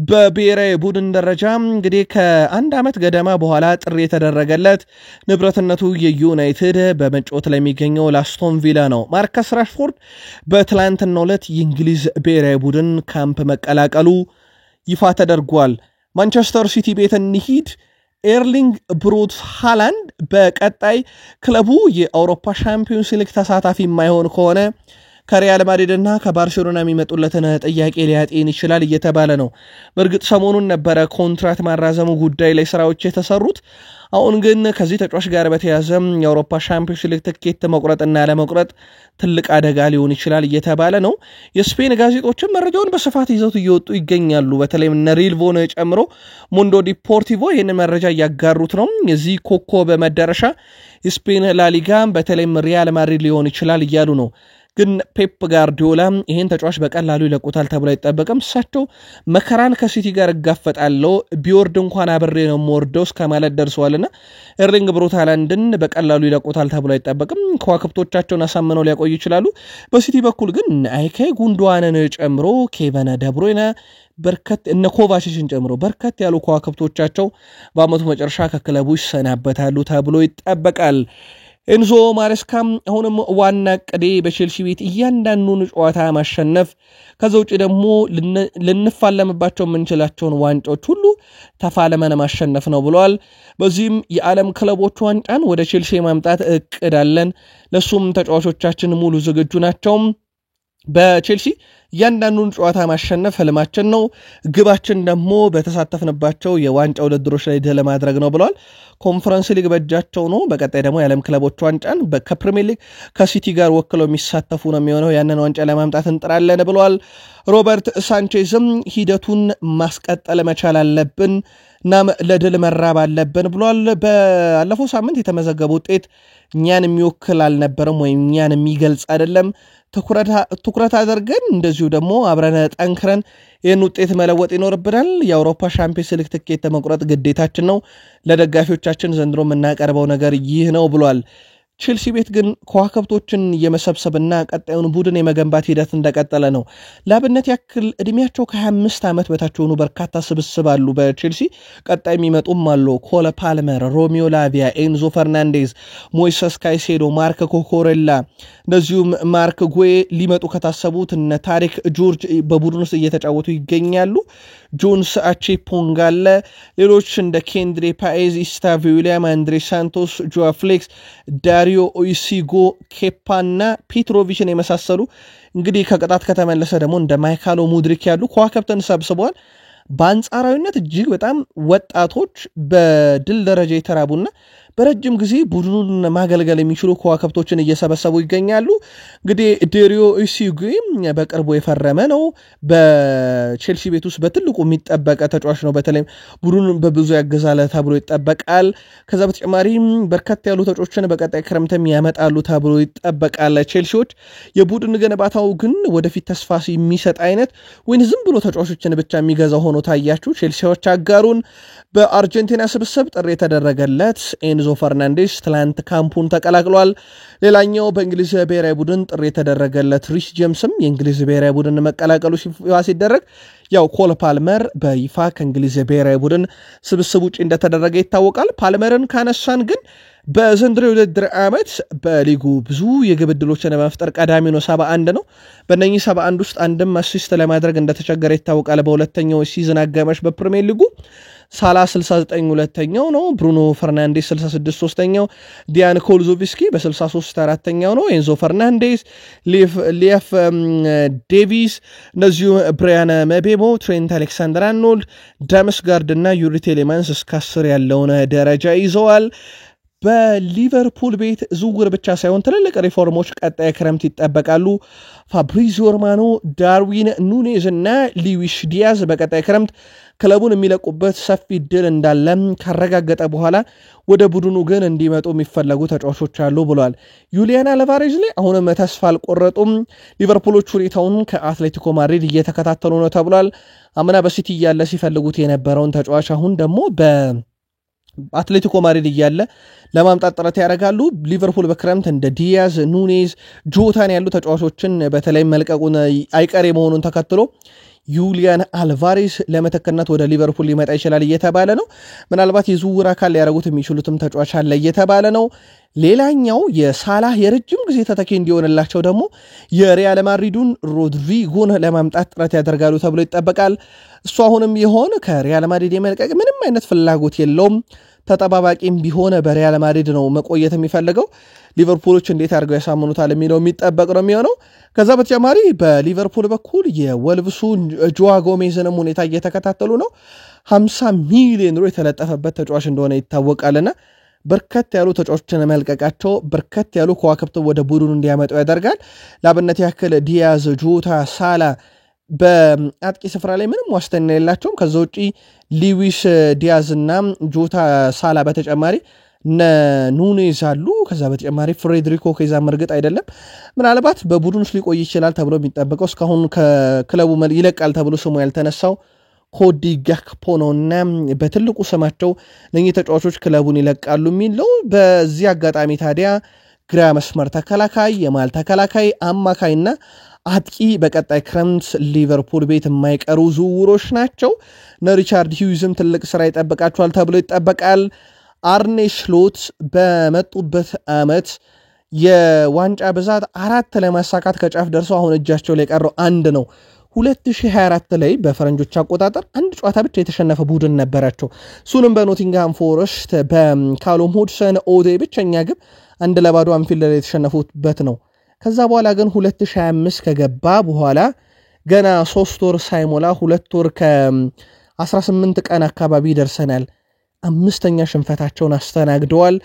በብሔራዊ ቡድን ደረጃ እንግዲህ ከአንድ ዓመት ገደማ በኋላ ጥሪ የተደረገለት ንብረትነቱ የዩናይትድ በመጫወት ላይ የሚገኘው ላስቶን ቪላ ነው። ማርከስ ራሽፎርድ በትላንትናው ዕለት የእንግሊዝ ብሔራዊ ቡድን ካምፕ መቀላቀሉ ይፋ ተደርጓል። ማንቸስተር ሲቲ ቤት እንሂድ። ኤርሊንግ ብሩት ሃላንድ በቀጣይ ክለቡ የአውሮፓ ሻምፒዮንስ ሊግ ተሳታፊ የማይሆን ከሆነ ከሪያል ማድሪድ እና ከባርሴሎና የሚመጡለትን ጥያቄ ሊያጤን ይችላል እየተባለ ነው። በእርግጥ ሰሞኑን ነበረ ኮንትራት ማራዘሙ ጉዳይ ላይ ስራዎች የተሰሩት። አሁን ግን ከዚህ ተጫዋች ጋር በተያያዘ የአውሮፓ ሻምፒዮንስ ሊግ ትኬት መቁረጥና ያለመቁረጥ ትልቅ አደጋ ሊሆን ይችላል እየተባለ ነው። የስፔን ጋዜጦችም መረጃውን በስፋት ይዘው እየወጡ ይገኛሉ። በተለይም ሪልቮን ጨምሮ ሙንዶ ዲፖርቲቮ ይህን መረጃ እያጋሩት ነው። የዚህ ኮከብ መዳረሻ የስፔን ላሊጋ በተለይም ሪያል ማድሪድ ሊሆን ይችላል እያሉ ነው። ግን ፔፕ ጋርዲዮላ ይህን ተጫዋች በቀላሉ ይለቁታል ተብሎ አይጠበቅም። እሳቸው መከራን ከሲቲ ጋር እጋፈጣለሁ ቢወርድ እንኳን አብሬ ነው የምወርደው እስከ ማለት ደርሰዋልና ኤርሊንግ ብሩት ሃላንድን በቀላሉ ይለቁታል ተብሎ አይጠበቅም። ከዋክብቶቻቸውን አሳምነው ሊያቆዩ ይችላሉ። በሲቲ በኩል ግን አይካይ ጉንዶዋንን ጨምሮ ኬቨን ደብሮይነ በርከት እነ ኮቫችችን ጨምሮ በርከት ያሉ ከዋክብቶቻቸው በአመቱ መጨረሻ ከክለቡ ይሰናበታሉ ተብሎ ይጠበቃል። ኤንዞ ማሬስካም አሁንም ዋና ቅዴ በቼልሲ ቤት እያንዳንዱን ጨዋታ ማሸነፍ ከዛ ውጪ ደግሞ ልንፋለምባቸው የምንችላቸውን ዋንጫዎች ሁሉ ተፋለመን ማሸነፍ ነው ብለዋል። በዚህም የዓለም ክለቦች ዋንጫን ወደ ቼልሲ ማምጣት እቅድ አለን፣ ለሱም ተጫዋቾቻችን ሙሉ ዝግጁ ናቸው። በቼልሲ እያንዳንዱን ጨዋታ ማሸነፍ ህልማችን ነው፣ ግባችን ደግሞ በተሳተፍንባቸው የዋንጫ ውድድሮች ላይ ድል ማድረግ ነው ብለዋል። ኮንፈረንስ ሊግ በእጃቸው ነው። በቀጣይ ደግሞ የዓለም ክለቦች ዋንጫን ከፕሪሚየር ሊግ ከሲቲ ጋር ወክለው የሚሳተፉ ነው የሚሆነው። ያንን ዋንጫ ለማምጣት እንጥራለን ብለዋል። ሮበርት ሳንቼዝም ሂደቱን ማስቀጠል መቻል አለብን እናም ለድል መራብ አለብን ብሏል። ባለፈው ሳምንት የተመዘገበ ውጤት እኛን የሚወክል አልነበረም ወይም እኛን የሚገልጽ አይደለም። ትኩረት አድርገን እንደዚሁ ደግሞ አብረን ጠንክረን ይህን ውጤት መለወጥ ይኖርብናል። የአውሮፓ ሻምፒዮንስ ሊግ ትኬት መቁረጥ ግዴታችን ነው። ለደጋፊዎቻችን ዘንድሮ የምናቀርበው ነገር ይህ ነው ብሏል። ቼልሲ ቤት ግን ከዋክብቶችን የመሰብሰብና ቀጣዩን ቡድን የመገንባት ሂደት እንደቀጠለ ነው። ለአብነት ያክል እድሜያቸው ከ25 ዓመት በታች የሆኑ በርካታ ስብስብ አሉ በቼልሲ። ቀጣይ የሚመጡም አሉ። ኮለ ፓልመር፣ ሮሚዮ ላቪያ፣ ኤንዞ ፈርናንዴዝ፣ ሞይሰስ ካይሴዶ፣ ማርክ ኮኮሬላ እንደዚሁም ማርክ ጉዌ ሊመጡ ከታሰቡት እነ ታሪክ ጆርጅ በቡድን ውስጥ እየተጫወቱ ይገኛሉ። ጆንስ አቼፖንጋለ፣ ሌሎች እንደ ኬንድሬ ፓኤዝ፣ ኢስታቪ ዊሊያም፣ አንድሬ ሳንቶስ፣ ጆዋ ፍሌክስ፣ ዳሪዮ ኦይሲጎ፣ ኬፓና ፔትሮቪችን የመሳሰሉ እንግዲህ ከቅጣት ከተመለሰ ደግሞ እንደ ማይካሎ ሙድሪክ ያሉ ከዋክብትን ሰብስበዋል። በአንጻራዊነት እጅግ በጣም ወጣቶች በድል ደረጃ የተራቡና በረጅም ጊዜ ቡድኑን ማገልገል የሚችሉ ከዋክብቶችን እየሰበሰቡ ይገኛሉ። እንግዲህ ዳሪዮ ኦይሲጎ በቅርቡ የፈረመ ነው። በቼልሲ ቤት ውስጥ በትልቁ የሚጠበቀ ተጫዋች ነው። በተለይም ቡድኑን በብዙ ያገዛል ተብሎ ይጠበቃል። ከዛ በተጨማሪ በርካታ ያሉ ተጫዋቾችን በቀጣይ ክረምትም ያመጣሉ ተብሎ ይጠበቃል። ቼልሲዎች የቡድን ግንባታው ግን ወደፊት ተስፋ የሚሰጥ አይነት ወይን ዝም ብሎ ተጫዋቾችን ብቻ የሚገዛው ሆኖ ታያችሁ። ቼልሲዎች አጋሩን በአርጀንቲና ስብስብ ጥሪ የተደረገለት ኤንዞ ፈርናንዴስ ትላንት ካምፑን ተቀላቅሏል። ሌላኛው በእንግሊዝ ብሔራዊ ቡድን ጥሪ የተደረገለት ሪስ ጄምስም የእንግሊዝ ብሔራዊ ቡድን መቀላቀሉ ሲደረግ ያው ኮል ፓልመር በይፋ ከእንግሊዝ ብሔራዊ ቡድን ስብስብ ውጪ እንደተደረገ ይታወቃል። ፓልመርን ካነሳን ግን በዘንድሮ የውድድር ዓመት በሊጉ ብዙ የግብ ዕድሎችን ለመፍጠር ቀዳሚ ነው፣ 71 ነው። በእነኚህ 71 ውስጥ አንድም አሲስት ለማድረግ እንደተቸገረ ይታወቃል። በሁለተኛው ሲዝን አጋማሽ በፕሪሚየር ሊጉ ሳላ 69 ሁለተኛው ነው፣ ብሩኖ ፈርናንዴስ 66 ሶስተኛው፣ ዲያን ኮልዞቪስኪ በ63 አራተኛው ነው፣ ኤንዞ ፈርናንዴስ፣ ሊፍ ዴቪስ እንደዚሁ ብራያን መቤሞ፣ ትሬንት አሌክሳንደር አርኖልድ፣ ዳምስ ጋርድ እና ዩሪ ቴሌማንስ እስከ 10 ያለውን ደረጃ ይዘዋል። በሊቨርፑል ቤት ዝውውር ብቻ ሳይሆን ትልልቅ ሪፎርሞች ቀጣይ ክረምት ይጠበቃሉ። ፋብሪዚዮ ሮማኖ፣ ዳርዊን ኑኔዝ እና ሉዊስ ዲያዝ በቀጣይ ክረምት ክለቡን የሚለቁበት ሰፊ ድል እንዳለም ካረጋገጠ በኋላ ወደ ቡድኑ ግን እንዲመጡ የሚፈለጉ ተጫዋቾች አሉ ብለዋል። ዩሊያን አልቫሬዝ ላይ አሁንም ተስፋ አልቆረጡም። ሊቨርፑሎች ሁኔታውን ከአትሌቲኮ ማድሪድ እየተከታተሉ ነው ተብሏል። አምና በሲቲ እያለ ሲፈልጉት የነበረውን ተጫዋች አሁን ደግሞ አትሌቲኮ ማድሪድ እያለ ለማምጣት ጥረት ያደርጋሉ። ሊቨርፑል በክረምት እንደ ዲያዝ፣ ኑኔዝ፣ ጆታን ያሉ ተጫዋቾችን በተለይ መልቀቁን አይቀሬ መሆኑን ተከትሎ ዩሊያን አልቫሬስ ለመተከነት ወደ ሊቨርፑል ሊመጣ ይችላል እየተባለ ነው። ምናልባት የዝውውር አካል ሊያደርጉት የሚችሉትም ተጫዋች አለ እየተባለ ነው። ሌላኛው የሳላህ የረጅም ጊዜ ተተኪ እንዲሆንላቸው ደግሞ የሪያል ማድሪዱን ሮድሪጎን ለማምጣት ጥረት ያደርጋሉ ተብሎ ይጠበቃል። እሱ አሁንም ይሆን ከሪያል ማድሪድ የመልቀቅ ምንም አይነት ፍላጎት የለውም። ተጠባባቂም ቢሆን በሪያል ማድሪድ ነው መቆየት የሚፈልገው። ሊቨርፑሎች እንዴት አድርገው ያሳምኑታል የሚለው የሚጠበቅ ነው የሚሆነው። ከዛ በተጨማሪ በሊቨርፑል በኩል የወልቭሱን ጆዋ ጎሜዝንም ሁኔታ እየተከታተሉ ነው። 50 ሚሊዮን ዩሮ የተለጠፈበት ተጫዋች እንደሆነ ይታወቃልና በርከት ያሉ ተጫዋቾችን መልቀቃቸው በርከት ያሉ ከዋክብት ወደ ቡድኑ እንዲያመጡ ያደርጋል። ለአብነት ያክል ዲያዝ፣ ጆታ፣ ሳላ በአጥቂ ስፍራ ላይ ምንም ዋስትና የላቸውም። ከዛ ውጪ ሉዊስ ዲያዝ እና ጆታ፣ ሳላ በተጨማሪ ኑኔዝ አሉ። ከዛ በተጨማሪ ፍሬድሪኮ ኬዛ መርግጥ አይደለም። ምናልባት በቡድን ውስጥ ሊቆይ ይችላል ተብሎ የሚጠበቀው እስካሁን ከክለቡ ይለቃል ተብሎ ስሙ ያልተነሳው ኮዲ ጋክፖ ነውና በትልቁ ስማቸው ለኚህ ተጫዋቾች ክለቡን ይለቃሉ የሚለው። በዚህ አጋጣሚ ታዲያ ግራ መስመር ተከላካይ፣ የማል ተከላካይ፣ አማካይና አጥቂ በቀጣይ ክረምት ሊቨርፑል ቤት የማይቀሩ ዝውውሮች ናቸው። ሪቻርድ ሂውዝም ትልቅ ስራ ይጠብቃቸዋል ተብሎ ይጠበቃል። አርኔ ስሎት በመጡበት ዓመት የዋንጫ ብዛት 4 ለማሳካት ከጫፍ ደርሰው አሁን እጃቸው ላይ ቀረው 1 ነው። 2024 ላይ በፈረንጆች አቆጣጠር አንድ ጨዋታ ብቻ የተሸነፈ ቡድን ነበራቸው። እሱንም በኖቲንግሃም ፎረስት በካሎም ሁድሰን ኦዴ ብቸኛ ግብ 1-0 አንፊልድ ላይ የተሸነፉበት ነው። ከዛ በኋላ ግን 2025 ከገባ በኋላ ገና 3 ወር ሳይሞላ 2 ወር ከ18 ቀን አካባቢ ደርሰናል 5ኛ ሽንፈታቸውን አስተናግደዋል።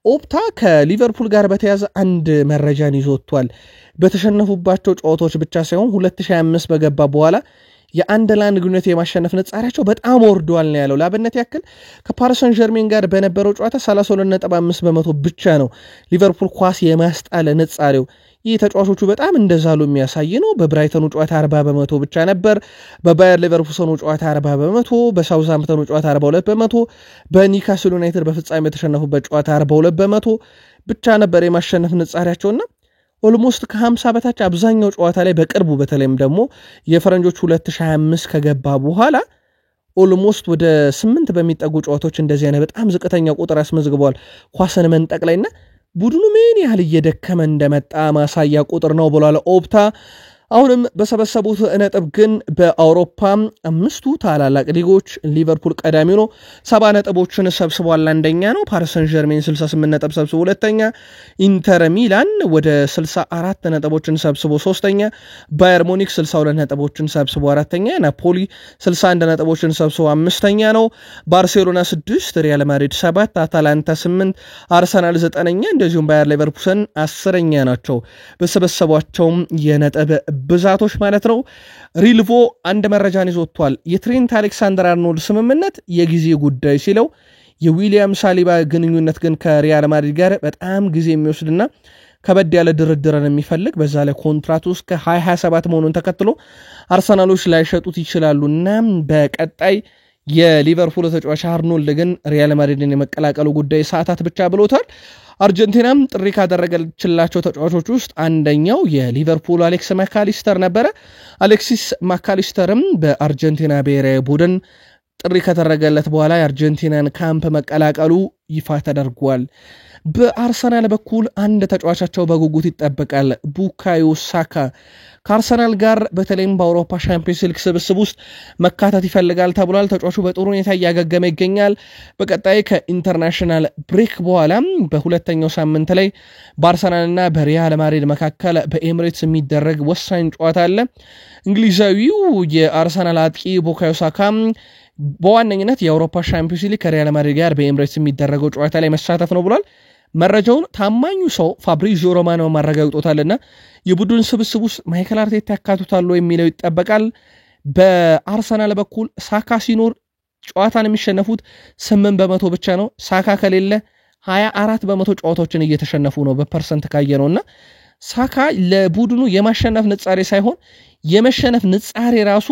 ኦፕታ ከሊቨርፑል ጋር በተያዘ አንድ መረጃን ይዞቷል። በተሸነፉባቸው ጨዋታዎች ብቻ ሳይሆን 2025 በገባ በኋላ የአንድ ለአንድ ግንኙነት የማሸነፍ ንጻሪያቸው በጣም ወርዷል ነው ያለው። ለአብነት ያክል ከፓሪስ ሰን ዠርሜን ጋር በነበረው ጨዋታ 32.5% ብቻ ነው ሊቨርፑል ኳስ የማስጣል ንጻሪው። ይህ ተጫዋቾቹ በጣም እንደዛሉ የሚያሳይ ነው። በብራይተኑ ጨዋታ 40% ብቻ ነበር። በባየር ሌቨርኩሰኑ ጨዋታ 40%፣ በሳውዝሃምፕተኑ ጨዋታ 42%፣ በኒውካስል ዩናይትድ በፍጻሜ የተሸነፉበት ጨዋታ 42% ብቻ ነበር የማሸነፍ ንጻሪያቸውና ኦልሞስት ከ50 በታች አብዛኛው ጨዋታ ላይ በቅርቡ በተለይም ደግሞ የፈረንጆች 2025 ከገባ በኋላ ኦልሞስት ወደ 8 በሚጠጉ ጨዋታዎች እንደዚህ አይነት በጣም ዝቅተኛ ቁጥር አስመዝግበዋል ኳስን መንጠቅ ላይና ቡድኑ ምን ያህል እየደከመ እንደመጣ ማሳያ ቁጥር ነው ብሏል ኦፕታ። አሁንም በሰበሰቡት ነጥብ ግን በአውሮፓ 5ቱ ታላላቅ ሊጎች ሊቨርፑል ቀዳሚ ነው። 70 ነጥቦችን ሰብስቧል። አንደኛ ነው። ፓሪስ ሰን ዠርሜን 68 ነጥብ ሰብስቦ ሁለተኛ፣ ኢንተር ሚላን ወደ 64 ነጥቦችን ሰብስቦ ሶስተኛ፣ ባየር ሙኒክ 62 ነጥቦችን ሰብስቦ አራተኛ፣ ናፖሊ 61 ነጥቦችን ሰብስቦ አምስተኛ ነው። ባርሴሎና 6፣ ሪያል ማድሪድ 7፣ አታላንታ 8፣ አርሰናል 9ኛ እንደዚሁም ባየር ሌቨርኩሰን 10ኛ ናቸው በሰበሰቧቸውም የነጥብ ብዛቶች ማለት ነው። ሪልቮ አንድ መረጃን ይዞቷል። የትሬንት አሌክሳንደር አርኖልድ ስምምነት የጊዜ ጉዳይ ሲለው የዊሊያም ሳሊባ ግንኙነት ግን ከሪያል ማድሪድ ጋር በጣም ጊዜ የሚወስድና ከበድ ያለ ድርድርን የሚፈልግ በዛ ላይ ኮንትራቱ እስከ 2027 መሆኑን ተከትሎ አርሰናሎች ላይሸጡት ይችላሉና በቀጣይ የሊቨርፑል ተጫዋች አርኖልድ ግን ሪያል ማድሪድን የመቀላቀሉ ጉዳይ ሰዓታት ብቻ ብሎታል። አርጀንቲናም ጥሪ ካደረገችላቸው ተጫዋቾች ውስጥ አንደኛው የሊቨርፑል አሌክስ ማካሊስተር ነበረ። አሌክሲስ ማካሊስተርም በአርጀንቲና ብሔራዊ ቡድን ጥሪ ከተደረገለት በኋላ የአርጀንቲናን ካምፕ መቀላቀሉ ይፋ ተደርጓል። በአርሰናል በኩል አንድ ተጫዋቻቸው በጉጉት ይጠበቃል። ቡካዮ ሳካ ከአርሰናል ጋር በተለይም በአውሮፓ ሻምፒዮንስ ሊግ ስብስብ ውስጥ መካተት ይፈልጋል ተብሏል። ተጫዋቹ በጥሩ ሁኔታ እያገገመ ይገኛል። በቀጣይ ከኢንተርናሽናል ብሬክ በኋላ በሁለተኛው ሳምንት ላይ በአርሰናልና በሪያል ማድሪድ መካከል በኤሚሬትስ የሚደረግ ወሳኝ ጨዋታ አለ። እንግሊዛዊው የአርሰናል አጥቂ ቡካዮ ሳካ በዋነኝነት የአውሮፓ ሻምፒዮንስ ሊግ ከሪያል ማድሪድ ጋር በኤሚሬትስ የሚደረገው ጨዋታ ላይ መሳተፍ ነው ብሏል። መረጃውን ታማኙ ሰው ፋብሪዚዮ ሮማኖ ማረጋግጦታልና የቡድን ስብስብ ውስጥ ማይከል አርቴታ ያካቱታል የሚለው ይጠበቃል። በአርሰናል በኩል ሳካ ሲኖር ጨዋታን የሚሸነፉት 8% ብቻ ነው። ሳካ ከሌለ 24% ጨዋታዎችን እየተሸነፉ ነው በፐርሰንት ካየነውና ሳካ ለቡድኑ የማሸነፍ ንጻሬ ሳይሆን የመሸነፍ ንጻሬ ራሱ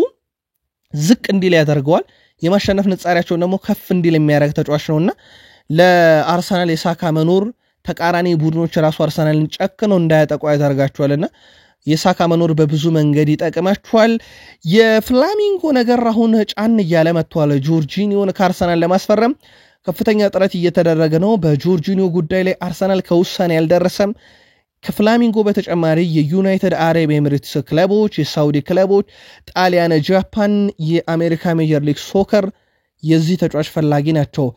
ዝቅ እንዲል ያደርገዋል። የማሸነፍ ንጻሬያቸውን ደግሞ ከፍ እንዲል የሚያደርግ ተጫዋች ነውና ለአርሰናል የሳካ መኖር ተቃራኒ ቡድኖች ራሱ አርሰናልን ጨክነው እንዳያጠቁ ያደርጋቸዋልና የሳካ መኖር በብዙ መንገድ ይጠቅማቸዋል። የፍላሚንጎ ነገር አሁን ጫን እያለ መጥቷል። ጆርጂኒዮን ከአርሰናል ለማስፈረም ከፍተኛ ጥረት እየተደረገ ነው። በጆርጂኒዮ ጉዳይ ላይ አርሰናል ከውሳኔ ያልደረሰም። ከፍላሚንጎ በተጨማሪ የዩናይትድ አረብ ኤሚሬትስ ክለቦች፣ የሳውዲ ክለቦች፣ ጣሊያን፣ ጃፓን፣ የአሜሪካ ሜጀር ሊግ ሶከር የዚህ ተጫዋች ፈላጊ ናቸው።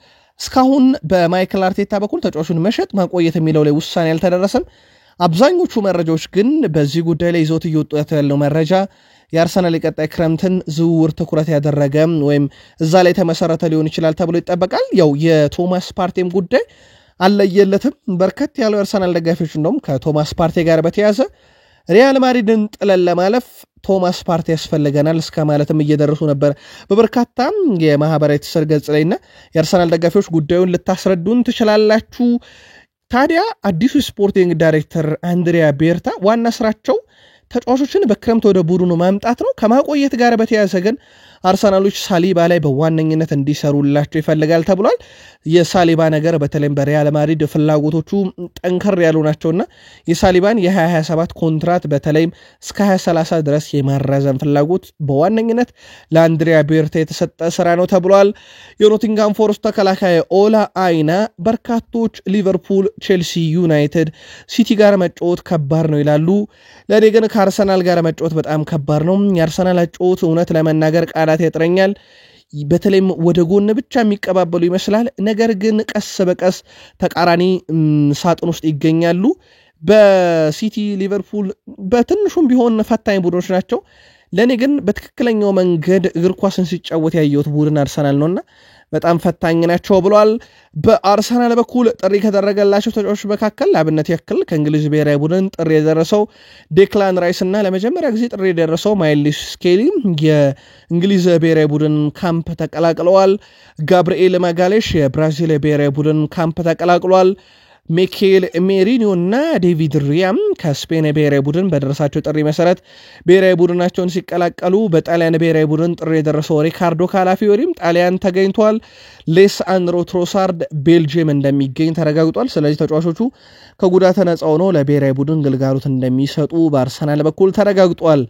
እስካሁን በማይክል አርቴታ በኩል ተጫዋቹን መሸጥ ማቆየት የሚለው ላይ ውሳኔ ያልተደረሰም። አብዛኞቹ መረጃዎች ግን በዚህ ጉዳይ ላይ ይዞት እየወጡ ያለው መረጃ የአርሰናል የቀጣይ ክረምትን ዝውውር ትኩረት ያደረገ ወይም እዛ ላይ ተመሰረተ ሊሆን ይችላል ተብሎ ይጠበቃል። ያው የቶማስ ፓርቴም ጉዳይ አለየለትም። በርከት ያለው የአርሰናል ደጋፊዎች እንደውም ከቶማስ ፓርቴ ጋር በተያዘ ሪያል ማድሪድን ጥለን ለማለፍ ቶማስ ፓርቴ ያስፈልገናል እስከ ማለትም እየደረሱ ነበር በበርካታም የማህበራዊ ትስስር ገጽ ላይና የአርሰናል ደጋፊዎች ጉዳዩን ልታስረዱን ትችላላችሁ። ታዲያ አዲሱ ስፖርቲንግ ዳይሬክተር አንድሪያ ቤርታ ዋና ስራቸው ተጫዋቾችን በክረምት ወደ ቡድኑ ማምጣት ነው። ከማቆየት ጋር በተያያዘ ግን አርሰናሎች ሳሊባ ላይ በዋነኝነት እንዲሰሩላቸው ይፈልጋል ተብሏል። የሳሊባ ነገር በተለይም በሪያል ማድሪድ ፍላጎቶቹ ጠንከር ያሉ ናቸውና የሳሊባን የ2027 ኮንትራት በተለይም እስከ 2030 ድረስ የማራዘም ፍላጎት በዋነኝነት ለአንድሪያ ቤርታ የተሰጠ ስራ ነው ተብሏል። የኖቲንጋም ፎረስት ተከላካይ ኦላ አይና በርካቶች ሊቨርፑል፣ ቼልሲ፣ ዩናይትድ፣ ሲቲ ጋር መጫወት ከባድ ነው ይላሉ። ለእኔ ግን ከአርሰናል ጋር መጫወት በጣም ከባድ ነው። የአርሰናል ጨዋታ እውነት ለመናገር ቃላት ያጥረኛል። በተለይም ወደ ጎን ብቻ የሚቀባበሉ ይመስላል። ነገር ግን ቀስ በቀስ ተቃራኒ ሳጥን ውስጥ ይገኛሉ። በሲቲ ሊቨርፑል በትንሹም ቢሆን ፈታኝ ቡድኖች ናቸው። ለእኔ ግን በትክክለኛው መንገድ እግር ኳስን ሲጫወት ያየሁት ቡድን አርሰናል ነውና በጣም ፈታኝ ናቸው ብሏል። በአርሰናል በኩል ጥሪ ከደረገላቸው ተጫዋቾች መካከል ለአብነት ያክል ከእንግሊዝ ብሔራዊ ቡድን ጥሪ የደረሰው ዴክላን ራይስ እና ለመጀመሪያ ጊዜ ጥሪ የደረሰው ማይልስ ስኬሊ የእንግሊዝ ብሔራዊ ቡድን ካምፕ ተቀላቅለዋል። ጋብርኤል ማጋሌሽ የብራዚል ብሔራዊ ቡድን ካምፕ ተቀላቅሏል። ሚኬል ሜሪኒዮ እና ዴቪድ ሪያም ከስፔን ብሔራዊ ቡድን በደረሳቸው ጥሪ መሰረት ብሔራዊ ቡድናቸውን ሲቀላቀሉ በጣሊያን ብሔራዊ ቡድን ጥሪ የደረሰው ሪካርዶ ካላፊዮሪም ጣሊያን ተገኝቷል። ሌሳንድሮ ትሮሳርድ ቤልጅየም እንደሚገኝ ተረጋግጧል። ስለዚህ ተጫዋቾቹ ከጉዳት ነፃ ሆነው ለብሔራዊ ቡድን ግልጋሎት እንደሚሰጡ በአርሰናል በኩል ተረጋግጧል።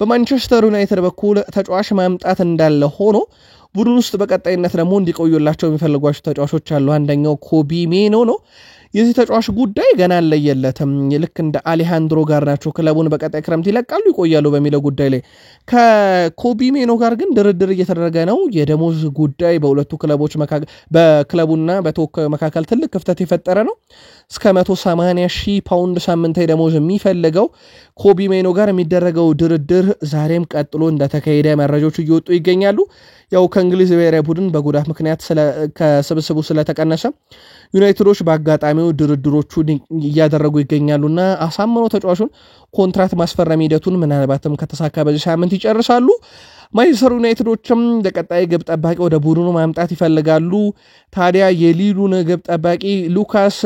በማንቸስተር ዩናይትድ በኩል ተጫዋች ማምጣት እንዳለ ሆኖ ቡድን ውስጥ በቀጣይነት ደግሞ እንዲቆዩላቸው የሚፈልጓቸው ተጫዋቾች አሉ። አንደኛው ኮቢ ሜኖ ነው። የዚህ ተጫዋች ጉዳይ ገና አለየለትም። ልክ እንደ አሌሃንድሮ ጋር ናቸው። ክለቡን በቀጣይ ክረምት ይለቃሉ ይቆያሉ በሚለው ጉዳይ ላይ ከኮቢ ሜኖ ጋር ግን ድርድር እየተደረገ ነው። የደሞዝ ጉዳይ በሁለቱ ክለቦች መካከል በክለቡና በተወካዩ መካከል ትልቅ ክፍተት የፈጠረ ነው። እስከ 180,000 ፓውንድ ሳምንታዊ ደሞዝ የሚፈልገው ኮቢ ሜኖ ጋር የሚደረገው ድርድር ዛሬም ቀጥሎ እንደተካሄደ መረጃዎች እየወጡ ይገኛሉ። ያው ከእንግሊዝ ብሔራዊ ቡድን በጉዳት ምክንያት ከስብስቡ ስለተቀነሰ ዩናይትዶች በአጋጣሚው ድርድሮቹን እያደረጉ ይገኛሉና አሳምነው ተጫዋቹን ኮንትራት ማስፈረም ሂደቱን ምናልባትም ከተሳካ በዚህ ሳምንት ይጨርሳሉ። ማንቸስተር ዩናይትዶችም ለቀጣይ ግብ ጠባቂ ወደ ቡድኑ ማምጣት ይፈልጋሉ። ታዲያ የሊሉን ግብ ጠባቂ ሉካስ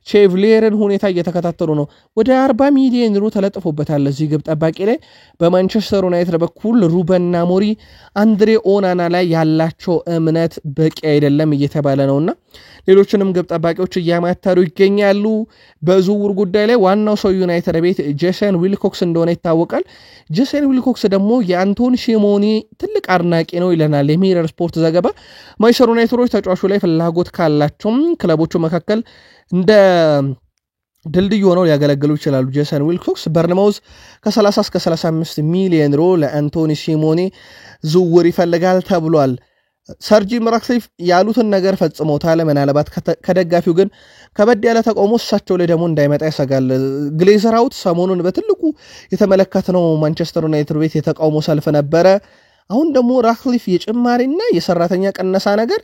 ቼቭሌርን ሁኔታ እየተከታተሉ ነው። ወደ 40 ሚሊዮን ዩሮ ተለጥፎበታል እዚህ ግብ ጠባቂ ላይ። በማንቸስተር ዩናይትድ በኩል ሩበን አሞሪም አንድሬ ኦናና ላይ ያላቸው እምነት በቂ አይደለም እየተባለ ነውና ሌሎችንም ግብ ጠባቂዎች እያማተሩ ይገኛሉ። በዝውውር ጉዳይ ላይ ዋናው ሰው ዩናይትድ ቤት ጄሰን ዊልኮክስ እንደሆነ ይታወቃል። ጄሰን ዊልኮክስ ደግሞ የአንቶኒ ሲሞኒ ትልቅ አድናቂ ነው ይለናል የሚረር ስፖርት ዘገባ። ማንቸስተር ዩናይትዶች ተጫዋቹ ላይ ፍላጎት ካላቸውም ክለቦቹ መካከል እንደ ድልድይ ሆነው ሊያገለግሉ ይችላሉ። ጄሰን ዊልኮክስ በርንማውዝ ከ30 እስከ 35 ሚሊዮን ዩሮ ለአንቶኒ ሲሞኒ ዝውውር ይፈልጋል ተብሏል። ሰር ጂም ራትክሊፍ ያሉትን ነገር ፈጽሞታል። ምናልባት ከደጋፊው ግን ከበድ ያለ ተቃውሞ እሳቸው ላይ ደግሞ እንዳይመጣ ያሰጋል። ግሌዘር አውት ሰሞኑን በትልቁ የተመለከትነው ማንቸስተር ዩናይትድ ቤት የተቃውሞ ሰልፍ ነበረ። አሁን ደግሞ ራትክሊፍ የጭማሪና የሰራተኛ ቀነሳ ነገር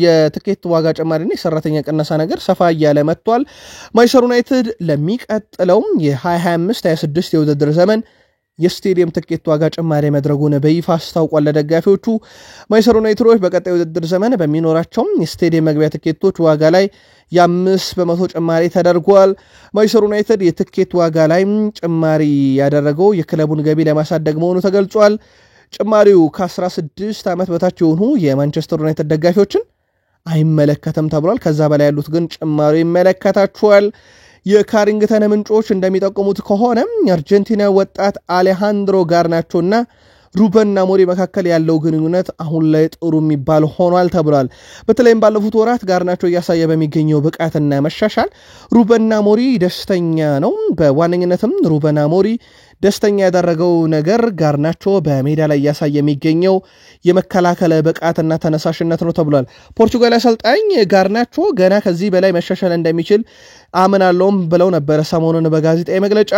የትኬት ዋጋ ጭማሪና የሰራተኛ ቀነሳ ነገር ሰፋ እያለ መጥቷል። ማንቸስተር ዩናይትድ ለሚቀጥለውም የ2025-26 የውድድር ዘመን የስቴዲየም ትኬት ዋጋ ጭማሪ መድረጉን በይፋ አስታውቋል ለደጋፊዎቹ። ማንቸስተር ዩናይትዶች በቀጣዩ የውድድር ዘመን በሚኖራቸው የስቴዲየም መግቢያ ትኬቶች ዋጋ ላይ የ5% ጭማሪ ተደርጓል። ማንቸስተር ዩናይትድ የትኬት ዋጋ ላይ ጭማሪ ያደረገው የክለቡን ገቢ ለማሳደግ መሆኑ ተገልጿል። ጭማሪው ከ16 ዓመት በታች የሆኑ የማንቸስተር ዩናይትድ ደጋፊዎችን አይመለከተም ተብሏል። ከዛ በላይ ያሉት ግን ጭማሪ ይመለከታቸዋል። የካሪንግተን ምንጮች እንደሚጠቁሙት ከሆነ አርጀንቲና ወጣት አሌሃንድሮ ጋርናቾና ሩበን አሞሪም መካከል ያለው ግንኙነት አሁን ላይ ጥሩ የሚባል ሆኗል ተብሏል። በተለይም ባለፉት ወራት ጋርናቾ እያሳየ በሚገኘው ብቃትና መሻሻል ሩበን አሞሪም ደስተኛ ነው። በዋነኝነትም ሩበን አሞሪም ደስተኛ ያደረገው ነገር ጋርናቾ በሜዳ ላይ እያሳየ የሚገኘው የመከላከል ብቃትና ተነሳሽነት ነው ተብሏል። ፖርቹጋል አሰልጣኝ ጋርናቾ ገና ከዚህ በላይ መሻሻል እንደሚችል አምናለሁም ብለው ነበር ሰሞኑን በጋዜጣዊ መግለጫ።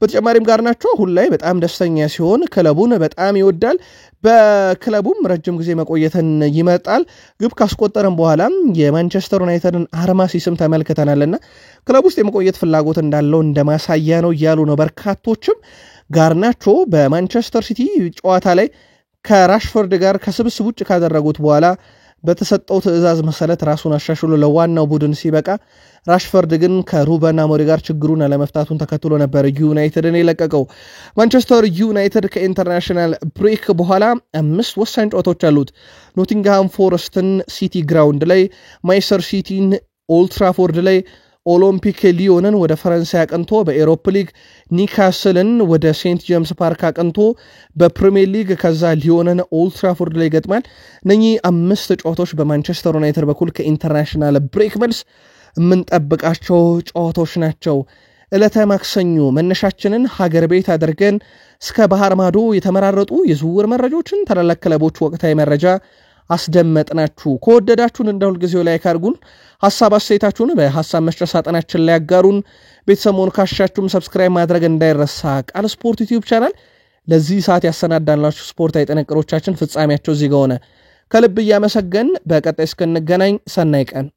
በተጨማሪም ጋርናቾ አሁን ላይ በጣም ደስተኛ ሲሆን ክለቡን በጣም ይወዳል። በክለቡም ረጅም ጊዜ መቆየትን ይመርጣል። ግብ ካስቆጠረም በኋላ የማንቸስተር ዩናይትድን አርማ ሲስም ተመልክተናልና ክለብ ውስጥ የመቆየት ፍላጎት እንዳለው እንደማሳያ ነው እያሉ ነው በርካቶችም። ጋርናቾ በማንቸስተር ሲቲ ጨዋታ ላይ ከራሽፎርድ ጋር ከስብስብ ውጭ ካደረጉት በኋላ በተሰጠው ትዕዛዝ መሰረት ራሱን አሻሽሎ ለዋናው ቡድን ሲበቃ ራሽፎርድ ግን ከሩበን አሞሪም ጋር ችግሩን አለመፍታቱን ተከትሎ ነበር ዩናይትድን የለቀቀው። ማንቸስተር ዩናይትድ ከኢንተርናሽናል ብሬክ በኋላ 5 ወሳኝ ጨዋታዎች አሉት። ኖቲንግሃም ፎረስትን ሲቲ ግራውንድ ላይ፣ ማይስተር ሲቲን ኦልድ ትራፎርድ ላይ፣ ኦሎምፒክ ሊዮንን ወደ ፈረንሳይ አቅንቶ በኤሮፕ ሊግ፣ ኒካስልን ወደ ሴንት ጄምስ ፓርክ አቅንቶ በፕሪሚየር ሊግ፣ ከዛ ሊዮንን ኦልድ ትራፎርድ ላይ ይገጥማል። እነኚህ 5 ጨዋታዎች በማንቸስተር ዩናይትድ በኩል ከኢንተርናሽናል ብሬክ መልስ የምንጠብቃቸው ጨዋታዎች ናቸው። ዕለተ ማክሰኞ መነሻችንን ሀገር ቤት አድርገን እስከ ባህር ማዶ የተመራረጡ የዝውውር መረጃዎችን፣ ታላላቅ ክለቦች ወቅታዊ መረጃ አስደመጥናችሁ። ከወደዳችሁን እንደ ሁልጊዜው ላይ ካርጉን፣ ሐሳብ አስተያየታችሁን በሐሳብ መስጫ ሳጥናችን ላይ ያጋሩን። ቤተሰሞን ካሻችሁም ሰብስክራይብ ማድረግ እንዳይረሳ። ቃል ስፖርት ዩቲዩብ ቻናል ለዚህ ሰዓት ያሰናዳላችሁ ስፖርታዊ ጥንቅሮቻችን ፍጻሜያቸው እዚህ ጋር ሆነ። ከልብ እያመሰገን በቀጣይ እስክንገናኝ ሰናይ ቀን